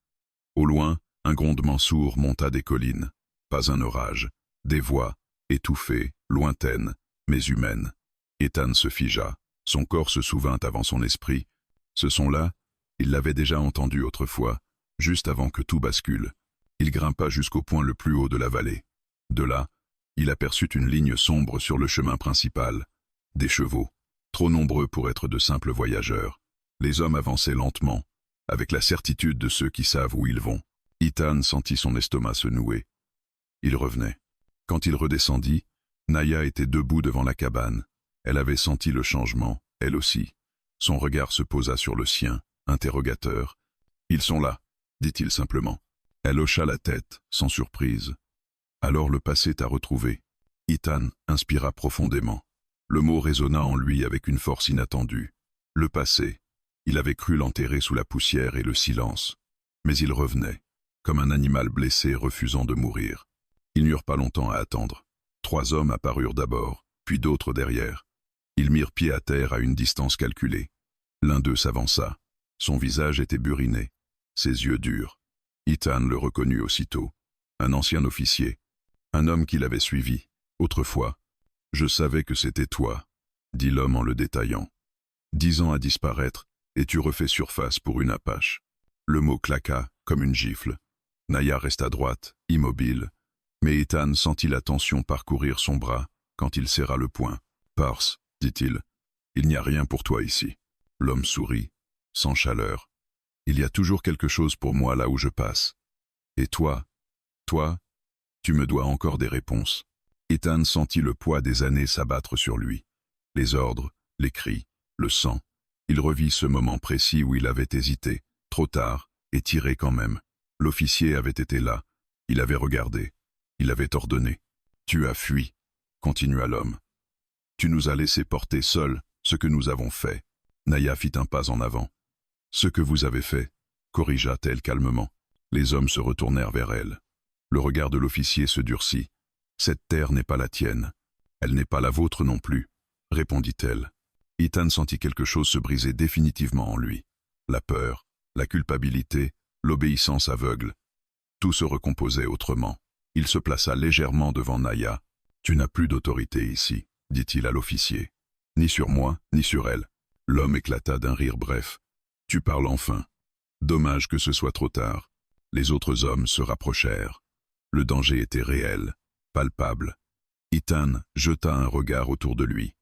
Au loin, un grondement sourd monta des collines. Pas un orage, des voix, étouffées, lointaines, mais humaines. Ethan se figea, son corps se souvint avant son esprit. Ce son-là, il l'avait déjà entendu autrefois, juste avant que tout bascule. Il grimpa jusqu'au point le plus haut de la vallée. De là, il aperçut une ligne sombre sur le chemin principal. Des chevaux, trop nombreux pour être de simples voyageurs. Les hommes avançaient lentement, avec la certitude de ceux qui savent où ils vont. Ethan sentit son estomac se nouer. Il revenait. Quand il redescendit, Naya était debout devant la cabane. Elle avait senti le changement, elle aussi. Son regard se posa sur le sien, interrogateur. « Ils sont là », dit-il simplement. Elle hocha la tête, sans surprise. « Alors le passé t'a retrouvé. » Ethan inspira profondément. Le mot résonna en lui avec une force inattendue. Le passé. Il avait cru l'enterrer sous la poussière et le silence. Mais il revenait, comme un animal blessé refusant de mourir. Ils n'eurent pas longtemps à attendre. 3 hommes apparurent d'abord, puis d'autres derrière. Ils mirent pied à terre à une distance calculée. L'un d'eux s'avança. Son visage était buriné, ses yeux durs. Ethan le reconnut aussitôt. Un ancien officier. Un homme qui l'avait suivi, autrefois. « Je savais que c'était toi », dit l'homme en le détaillant. 10 ans à disparaître, et tu refais surface pour une apache. Le mot claqua, comme une gifle. Naya resta droite, immobile. Mais Ethan sentit la tension parcourir son bras quand il serra le poing. « Parse », dit-il, « il n'y a rien pour toi ici. » L'homme sourit, sans chaleur. « Il y a toujours quelque chose pour moi là où je passe. Et toi, tu me dois encore des réponses. » Ethan sentit le poids des années s'abattre sur lui. Les ordres, les cris, le sang. Il revit ce moment précis où il avait hésité, trop tard, et tiré quand même. L'officier avait été là. Il avait regardé. Il avait ordonné. « Tu as fui », continua l'homme. « Tu nous as laissé porter seuls ce que nous avons fait. » Naya fit un pas en avant. « Ce que vous avez fait », corrigea-t-elle calmement. Les hommes se retournèrent vers elle. Le regard de l'officier se durcit. « Cette terre n'est pas la tienne. Elle n'est pas la vôtre non plus, » répondit-elle. Ethan sentit quelque chose se briser définitivement en lui. La peur, la culpabilité, l'obéissance aveugle. Tout se recomposait autrement. Il se plaça légèrement devant Naya. « Tu n'as plus d'autorité ici, » dit-il à l'officier. « Ni sur moi, ni sur elle. » L'homme éclata d'un rire bref. « Tu parles enfin. Dommage que ce soit trop tard. » Les autres hommes se rapprochèrent. Le danger était réel, palpable. Ethan jeta un regard autour de lui.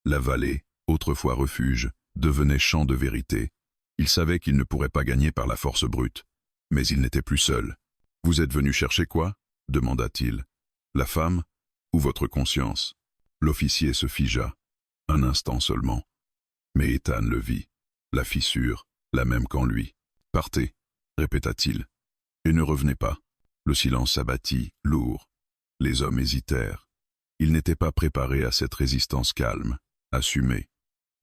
La vallée, autrefois refuge, devenait champ de vérité. Il savait qu'il ne pourrait pas gagner par la force brute. Mais il n'était plus seul. « Vous êtes venu chercher quoi ?» demanda-t-il. « La femme ou votre conscience ?» L'officier se figea. Un instant seulement. Mais Ethan le vit. La fissure, la même qu'en lui. « Partez », répéta-t-il. Et ne revenez pas. Le silence s'abattit, lourd. Les hommes hésitèrent. Il n'était pas préparé à cette résistance calme, assumée.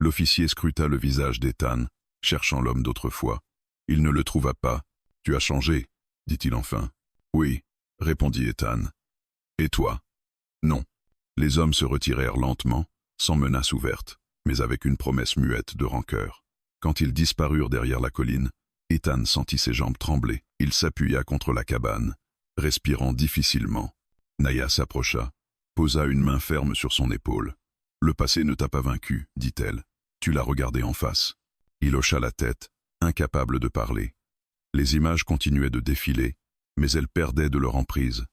L'officier scruta le visage d'Ethan, cherchant l'homme d'autrefois. Il ne le trouva pas. « Tu as changé » dit-il enfin. « Oui » répondit Ethan. « Et toi » ? Non. Les hommes se retirèrent lentement, sans menace ouverte, mais avec une promesse muette de rancœur. Quand ils disparurent derrière la colline, Ethan sentit ses jambes trembler. Il s'appuya contre la cabane, respirant difficilement. Naya s'approcha, posa une main ferme sur son épaule. « Le passé ne t'a pas vaincu, dit-elle. Tu l'as regardé en face. » Il hocha la tête, incapable de parler. Les images continuaient de défiler, mais elles perdaient de leur emprise.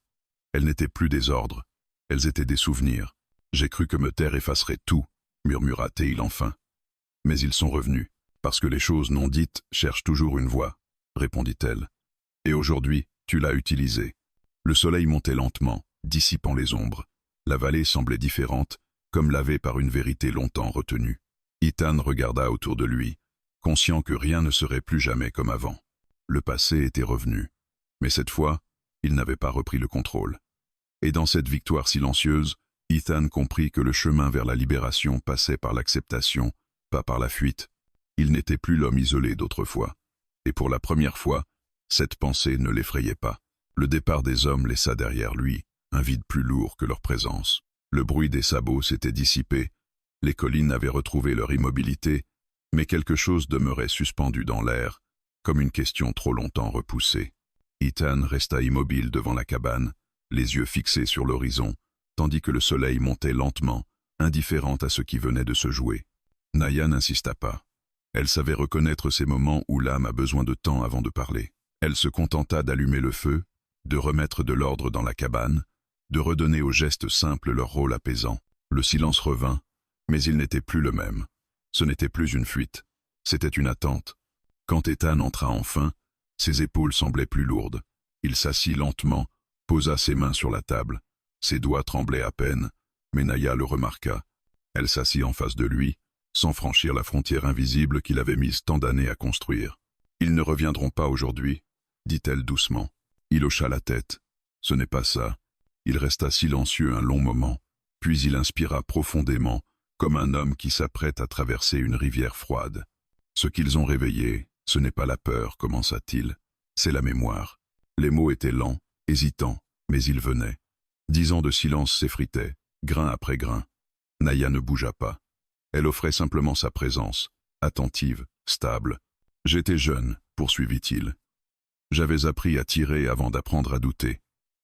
Elles n'étaient plus des ordres, elles étaient des souvenirs. « J'ai cru que me taire effacerait tout, » murmura-t-il enfin. « Mais ils sont revenus, parce que les choses non dites cherchent toujours une voie, » répondit-elle. « Et aujourd'hui, tu l'as utilisé. » Le soleil montait lentement, dissipant les ombres. La vallée semblait différente, comme lavée par une vérité longtemps retenue. Ethan regarda autour de lui, conscient que rien ne serait plus jamais comme avant. Le passé était revenu, mais cette fois, il n'avait pas repris le contrôle. Et dans cette victoire silencieuse, Ethan comprit que le chemin vers la libération passait par l'acceptation, pas par la fuite. Il n'était plus l'homme isolé d'autrefois. Et pour la première fois, cette pensée ne l'effrayait pas. Le départ des hommes laissa derrière lui un vide plus lourd que leur présence. Le bruit des sabots s'était dissipé, les collines avaient retrouvé leur immobilité, mais quelque chose demeurait suspendu dans l'air, comme une question trop longtemps repoussée. Ethan resta immobile devant la cabane, les yeux fixés sur l'horizon, tandis que le soleil montait lentement, indifférent à ce qui venait de se jouer. Naya n'insista pas. Elle savait reconnaître ces moments où l'âme a besoin de temps avant de parler. Elle se contenta d'allumer le feu, de remettre de l'ordre dans la cabane, de redonner aux gestes simples leur rôle apaisant. Le silence revint, mais il n'était plus le même. Ce n'était plus une fuite, c'était une attente. Quand Ethan entra enfin, ses épaules semblaient plus lourdes. Il s'assit lentement, posa ses mains sur la table. Ses doigts tremblaient à peine, mais Naya le remarqua. Elle s'assit en face de lui, sans franchir la frontière invisible qu'il avait mise tant d'années à construire. « Ils ne reviendront pas aujourd'hui, » dit-elle doucement. Il hocha la tête. « Ce n'est pas ça. » Il resta silencieux un long moment, puis il inspira profondément, comme un homme qui s'apprête à traverser une rivière froide. « Ce qu'ils ont réveillé, ce n'est pas la peur, commença-t-il, c'est la mémoire. » Les mots étaient lents, hésitants, mais ils venaient. 10 ans de silence s'effritaient, grain après grain. Naya ne bougea pas. Elle offrait simplement sa présence, attentive, stable. « J'étais jeune, » poursuivit-il. « J'avais appris à tirer avant d'apprendre à douter.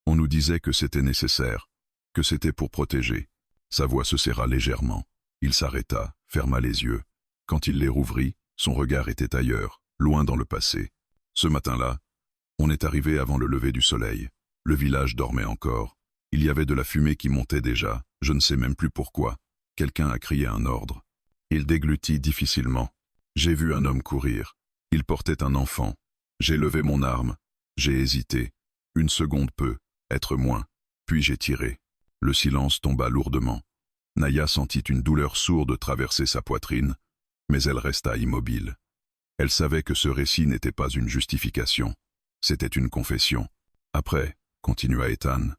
On nous disait que c'était nécessaire, que c'était pour protéger. » Sa voix se serra légèrement. Il s'arrêta, ferma les yeux. Quand il les rouvrit, son regard était ailleurs, loin dans le passé. Ce matin-là, on est arrivé avant le lever du soleil. Le village dormait encore. Il y avait de la fumée qui montait déjà, je ne sais même plus pourquoi. Quelqu'un a crié un ordre. Il déglutit difficilement. J'ai vu un homme courir. Il portait un enfant. J'ai levé mon arme. J'ai hésité. Une seconde peu, être moins. Puis j'ai tiré. Le silence tomba lourdement. Naya sentit une douleur sourde traverser sa poitrine, mais elle resta immobile. Elle savait que ce récit n'était pas une justification. C'était une confession. Après, continua Ethan,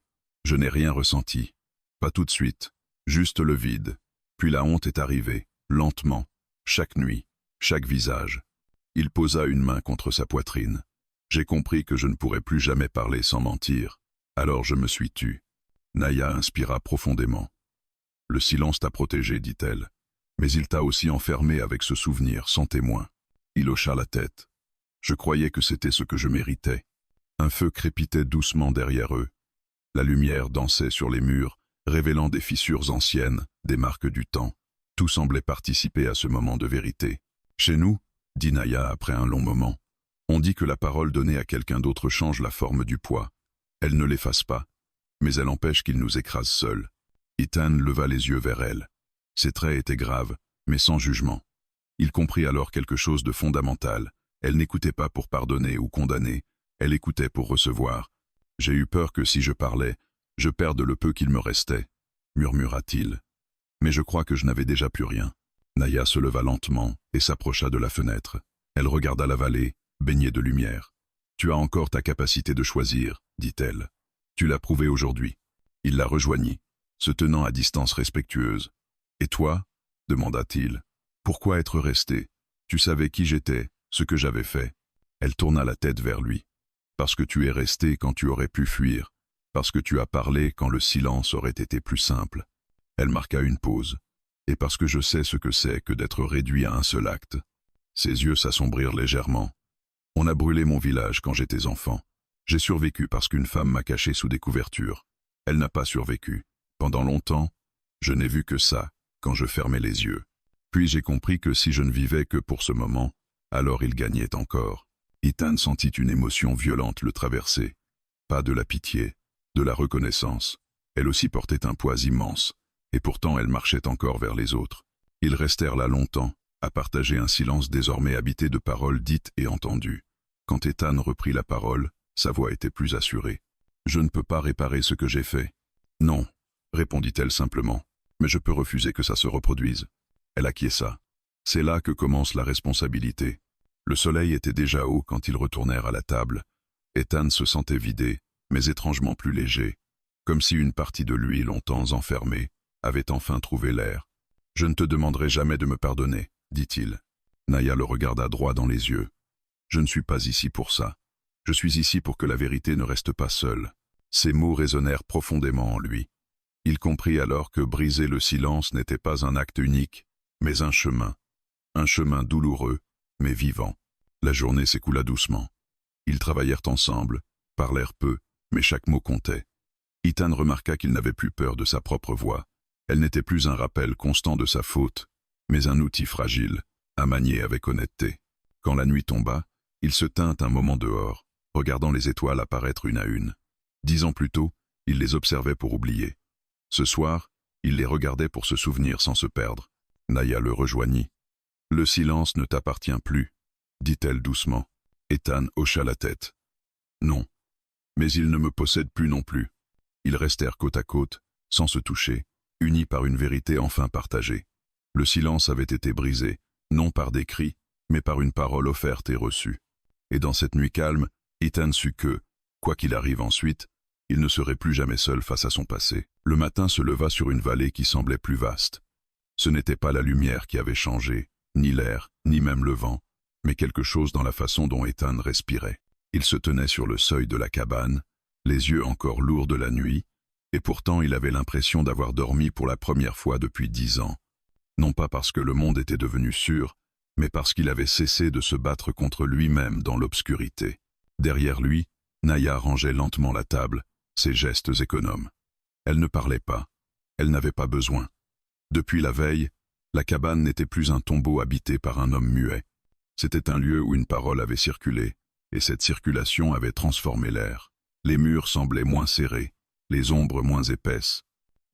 je n'ai rien ressenti. Pas tout de suite. Juste le vide. Puis la honte est arrivée, lentement, chaque nuit, chaque visage. Il posa une main contre sa poitrine. J'ai compris que je ne pourrais plus jamais parler sans mentir. Alors je me suis tu. Naya inspira profondément. Le silence t'a protégé, dit-elle. Mais il t'a aussi enfermé avec ce souvenir, sans témoin. Il hocha la tête. Je croyais que c'était ce que je méritais. Un feu crépitait doucement derrière eux. La lumière dansait sur les murs, révélant des fissures anciennes, des marques du temps. Tout semblait participer à ce moment de vérité. Chez nous, dit Naya après un long moment, on dit que la parole donnée à quelqu'un d'autre change la forme du poids. Elle ne l'efface pas, mais elle empêche qu'il nous écrase seuls. Ethan leva les yeux vers elle. Ses traits étaient graves, mais sans jugement. Il comprit alors quelque chose de fondamental. Elle n'écoutait pas pour pardonner ou condamner, elle écoutait pour recevoir. « J'ai eu peur que si je parlais, je perde le peu qu'il me restait, » murmura-t-il. Mais je crois que je n'avais déjà plus rien. Naya se leva lentement et s'approcha de la fenêtre. Elle regarda la vallée, baignée de lumière. « Tu as encore ta capacité de choisir, dit-elle. Tu l'as prouvé aujourd'hui. » Il la rejoignit. se tenant à distance respectueuse. « Et toi ?» demanda-t-il. « Pourquoi être resté? Tu savais qui j'étais, ce que j'avais fait. » Elle tourna la tête vers lui. « Parce que tu es resté quand tu aurais pu fuir, parce que tu as parlé quand le silence aurait été plus simple. » Elle marqua une pause. « Et parce que je sais ce que c'est que d'être réduit à un seul acte. » Ses yeux s'assombrirent légèrement. « On a brûlé mon village quand j'étais enfant. J'ai survécu parce qu'une femme m'a caché sous des couvertures. Elle n'a pas survécu. Pendant longtemps, je n'ai vu que ça, quand je fermais les yeux. Puis j'ai compris que si je ne vivais que pour ce moment, alors il gagnait encore. » Ethan sentit une émotion violente le traverser. Pas de la pitié, de la reconnaissance. Elle aussi portait un poids immense, et pourtant elle marchait encore vers les autres. Ils restèrent là longtemps, à partager un silence désormais habité de paroles dites et entendues. Quand Ethan reprit la parole, sa voix était plus assurée. « Je ne peux pas réparer ce que j'ai fait. »« Non, » répondit-elle simplement, « mais je peux refuser que ça se reproduise. » Elle acquiesça. C'est là que commence la responsabilité. Le soleil était déjà haut quand ils retournèrent à la table. Ethan se sentait vidé, mais étrangement plus léger, comme si une partie de lui, longtemps enfermée, avait enfin trouvé l'air. « Je ne te demanderai jamais de me pardonner, » dit-il. Naya le regarda droit dans les yeux. « Je ne suis pas ici pour ça. Je suis ici pour que la vérité ne reste pas seule. » Ces mots résonnèrent profondément en lui. Il comprit alors que briser le silence n'était pas un acte unique, mais un chemin douloureux, mais vivant. La journée s'écoula doucement. Ils travaillèrent ensemble, parlèrent peu, mais chaque mot comptait. Ethan remarqua qu'il n'avait plus peur de sa propre voix. Elle n'était plus un rappel constant de sa faute, mais un outil fragile, à manier avec honnêteté. Quand la nuit tomba, il se tint un moment dehors, regardant les étoiles apparaître une à une. 10 ans plus tôt, il les observait pour oublier. Ce soir, il les regardait pour se souvenir sans se perdre. Naya le rejoignit. « Le silence ne t'appartient plus, » dit-elle doucement. Ethan hocha la tête. « Non, mais il ne me possède plus non plus. » Ils restèrent côte à côte, sans se toucher, unis par une vérité enfin partagée. Le silence avait été brisé, non par des cris, mais par une parole offerte et reçue. Et dans cette nuit calme, Ethan sut que, quoi qu'il arrive ensuite, il ne serait plus jamais seul face à son passé. Le matin se leva sur une vallée qui semblait plus vaste. Ce n'était pas la lumière qui avait changé, ni l'air, ni même le vent, mais quelque chose dans la façon dont Ethan respirait. Il se tenait sur le seuil de la cabane, les yeux encore lourds de la nuit, et pourtant il avait l'impression d'avoir dormi pour la première fois depuis 10 ans. Non pas parce que le monde était devenu sûr, mais parce qu'il avait cessé de se battre contre lui-même dans l'obscurité. Derrière lui, Naya rangeait lentement la table, ses gestes économes. Elle ne parlait pas. Elle n'avait pas besoin. Depuis la veille, la cabane n'était plus un tombeau habité par un homme muet. C'était un lieu où une parole avait circulé, et cette circulation avait transformé l'air. Les murs semblaient moins serrés, les ombres moins épaisses.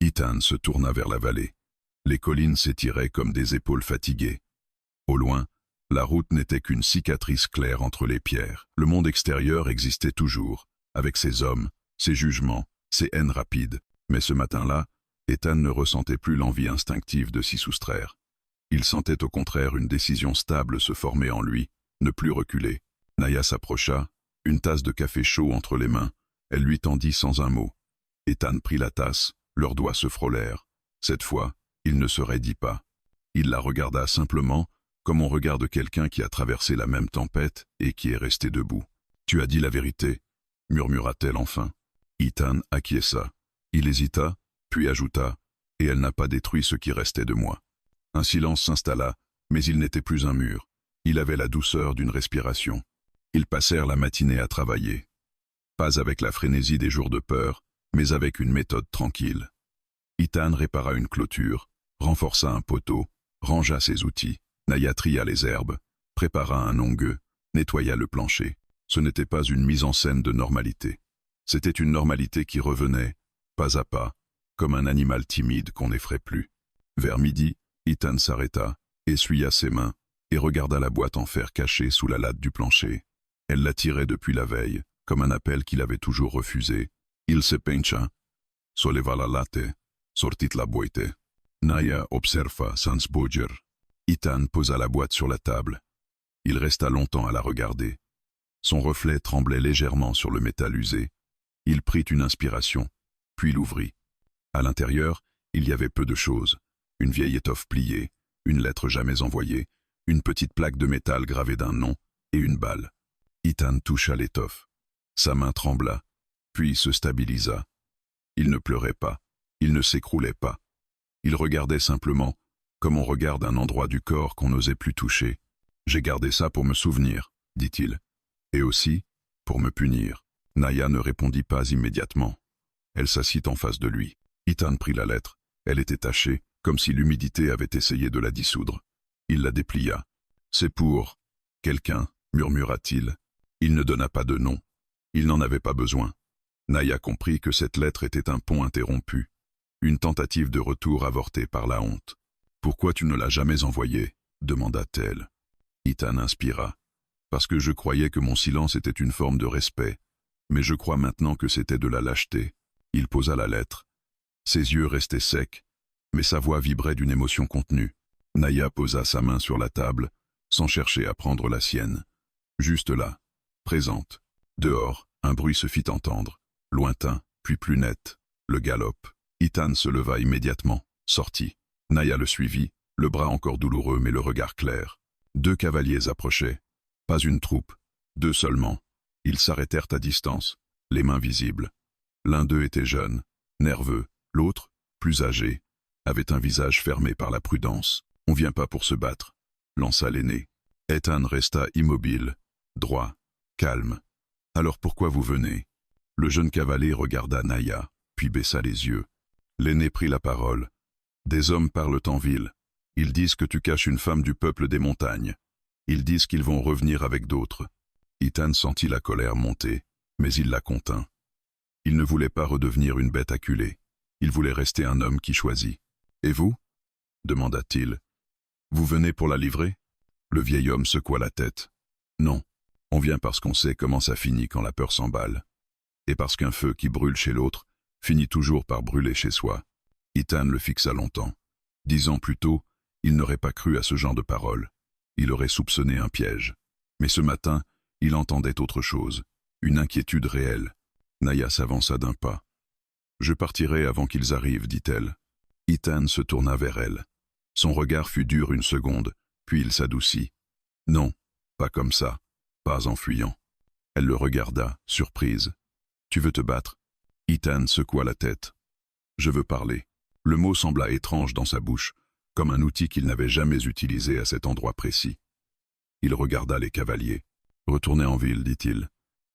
Ethan se tourna vers la vallée. Les collines s'étiraient comme des épaules fatiguées. Au loin, la route n'était qu'une cicatrice claire entre les pierres. Le monde extérieur existait toujours, avec ses hommes, ses jugements, ses haines rapides. Mais ce matin-là, Ethan ne ressentait plus l'envie instinctive de s'y soustraire. Il sentait au contraire une décision stable se former en lui, ne plus reculer. Naya s'approcha, une tasse de café chaud entre les mains. Elle lui tendit sans un mot. Ethan prit la tasse, leurs doigts se frôlèrent. Cette fois, il ne se raidit pas. Il la regarda simplement, comme on regarde quelqu'un qui a traversé la même tempête et qui est resté debout. « Tu as dit la vérité » murmura-t-elle enfin. Ethan acquiesça. Il hésita, puis ajouta « Et elle n'a pas détruit ce qui restait de moi. » Un silence s'installa, mais il n'était plus un mur. Il avait la douceur d'une respiration. Ils passèrent la matinée à travailler. Pas avec la frénésie des jours de peur, mais avec une méthode tranquille. Ethan répara une clôture, renforça un poteau, rangea ses outils. Naya tria les herbes, prépara un ongueux, nettoya le plancher. Ce n'était pas une mise en scène de normalité. C'était une normalité qui revenait, pas à pas, comme un animal timide qu'on n'effraie plus. Vers midi, Ethan s'arrêta, essuya ses mains, et regarda la boîte en fer cachée sous la latte du plancher. Elle l'attirait depuis la veille, comme un appel qu'il avait toujours refusé. Il se pencha, solleva la latte, sortit la boîte. Naya observa sans bouger. Ethan posa la boîte sur la table. Il resta longtemps à la regarder. Son reflet tremblait légèrement sur le métal usé. Il prit une inspiration, puis l'ouvrit. À l'intérieur, il y avait peu de choses. Une vieille étoffe pliée, une lettre jamais envoyée, une petite plaque de métal gravée d'un nom et une balle. Ethan toucha l'étoffe. Sa main trembla, puis se stabilisa. Il ne pleurait pas, il ne s'écroulait pas. Il regardait simplement, comme on regarde un endroit du corps qu'on n'osait plus toucher. « J'ai gardé ça pour me souvenir, » dit-il. « Et aussi, pour me punir. » Naya ne répondit pas immédiatement. Elle s'assit en face de lui. Ethan prit la lettre. Elle était tachée, comme si l'humidité avait essayé de la dissoudre. Il la déplia. « C'est pour quelqu'un, » murmura-t-il. Il ne donna pas de nom. Il n'en avait pas besoin. Naya comprit que cette lettre était un pont interrompu, une tentative de retour avortée par la honte. « Pourquoi tu ne l'as jamais envoyée » demanda-t-elle. Ethan inspira. « Parce que je croyais que mon silence était une forme de respect, mais je crois maintenant que c'était de la lâcheté. » Il posa la lettre. Ses yeux restaient secs, mais sa voix vibrait d'une émotion contenue. Naya posa sa main sur la table, sans chercher à prendre la sienne. Juste là, présente. Dehors, un bruit se fit entendre, lointain, puis plus net, le galop. Ethan se leva immédiatement, sortit. Naya le suivit, le bras encore douloureux mais le regard clair. 2 cavaliers approchaient. Pas une troupe, 2 seulement. Ils s'arrêtèrent à distance, les mains visibles. L'un d'eux était jeune, nerveux, l'autre, plus âgé, avait un visage fermé par la prudence. « On vient pas pour se battre », lança l'aîné. Ethan resta immobile, droit, calme. « Alors pourquoi vous venez ?» Le jeune cavalier regarda Naya, puis baissa les yeux. L'aîné prit la parole. « Des hommes parlent en ville. Ils disent que tu caches une femme du peuple des montagnes. Ils disent qu'ils vont revenir avec d'autres. » Ethan sentit la colère monter, mais il la contint. Il ne voulait pas redevenir une bête acculée. Il voulait rester un homme qui choisit. « Et vous » demanda-t-il. « Vous venez pour la livrer ?» Le vieil homme secoua la tête. « Non, on vient parce qu'on sait comment ça finit quand la peur s'emballe. Et parce qu'un feu qui brûle chez l'autre finit toujours par brûler chez soi. » Ethan le fixa longtemps. 10 ans plus tôt, il n'aurait pas cru à ce genre de paroles. Il aurait soupçonné un piège. Mais ce matin, il entendait autre chose, une inquiétude réelle. Naya s'avança d'un pas. « Je partirai avant qu'ils arrivent, dit-elle. » Ethan se tourna vers elle. Son regard fut dur une seconde, puis il s'adoucit. « Non, pas comme ça, pas en fuyant. » Elle le regarda, surprise. « Tu veux te battre ?» Ethan secoua la tête. « Je veux parler. » Le mot sembla étrange dans sa bouche, comme un outil qu'il n'avait jamais utilisé à cet endroit précis. Il regarda les cavaliers. « Retournez en ville, dit-il.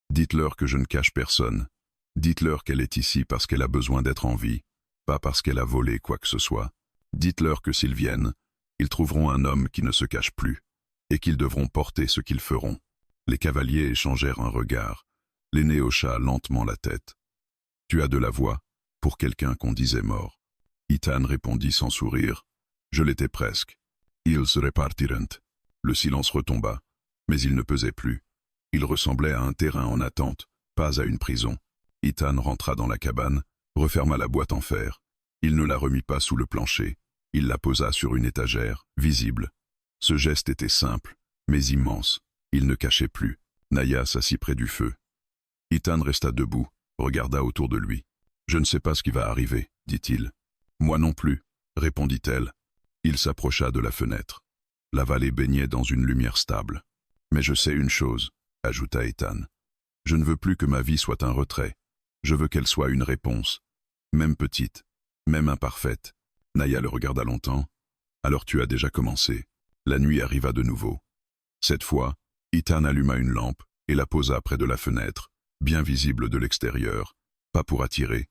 Dites-leur que je ne cache personne. Dites-leur qu'elle est ici parce qu'elle a besoin d'être en vie, pas parce qu'elle a volé quoi que ce soit. Dites-leur que s'ils viennent, ils trouveront un homme qui ne se cache plus, et qu'ils devront porter ce qu'ils feront. » Les cavaliers échangèrent un regard. L'aîné hocha lentement la tête. « Tu as de la voix, pour quelqu'un qu'on disait mort. » Ethan répondit sans sourire. « Je l'étais presque. Ils se repartirent. » Le silence retomba, mais il ne pesait plus. Il ressemblait à un terrain en attente, pas à une prison. Ethan rentra dans la cabane, referma la boîte en fer. Il ne la remit pas sous le plancher. Il la posa sur une étagère, visible. Ce geste était simple, mais immense. Il ne cachait plus. Naya s'assit près du feu. Ethan resta debout, regarda autour de lui. « Je ne sais pas ce qui va arriver, » dit-il. « Moi non plus, » répondit-elle. Il s'approcha de la fenêtre. La vallée baignait dans une lumière stable. « Mais je sais une chose, » ajouta Ethan. « Je ne veux plus que ma vie soit un retrait. Je veux qu'elle soit une réponse, même petite, même imparfaite. » Naya le regarda longtemps. « Alors tu as déjà commencé. » La nuit arriva de nouveau. Cette fois, Ethan alluma une lampe et la posa près de la fenêtre, bien visible de l'extérieur, pas pour attirer,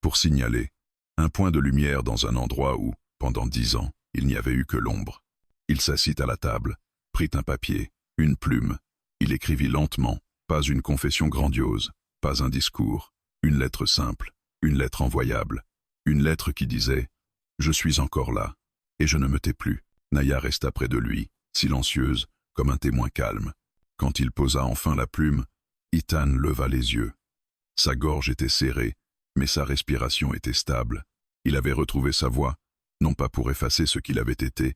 pour signaler, un point de lumière dans un endroit où, pendant 10 ans, il n'y avait eu que l'ombre. Il s'assit à la table, prit un papier, une plume. Il écrivit lentement, pas une confession grandiose, pas un discours, une lettre simple, une lettre envoyable, une lettre qui disait « Je suis encore là, et je ne me tais plus ». Naya resta près de lui, silencieuse, comme un témoin calme. Quand il posa enfin la plume, Ethan leva les yeux. Sa gorge était serrée, mais sa respiration était stable. Il avait retrouvé sa voix, non pas pour effacer ce qu'il avait été,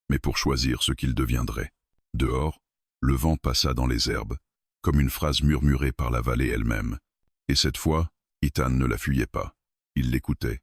mais pour choisir ce qu'il deviendrait. Dehors, le vent passa dans les herbes, comme une phrase murmurée par la vallée elle-même. Et cette fois, Ethan ne la fuyait pas. Il l'écoutait.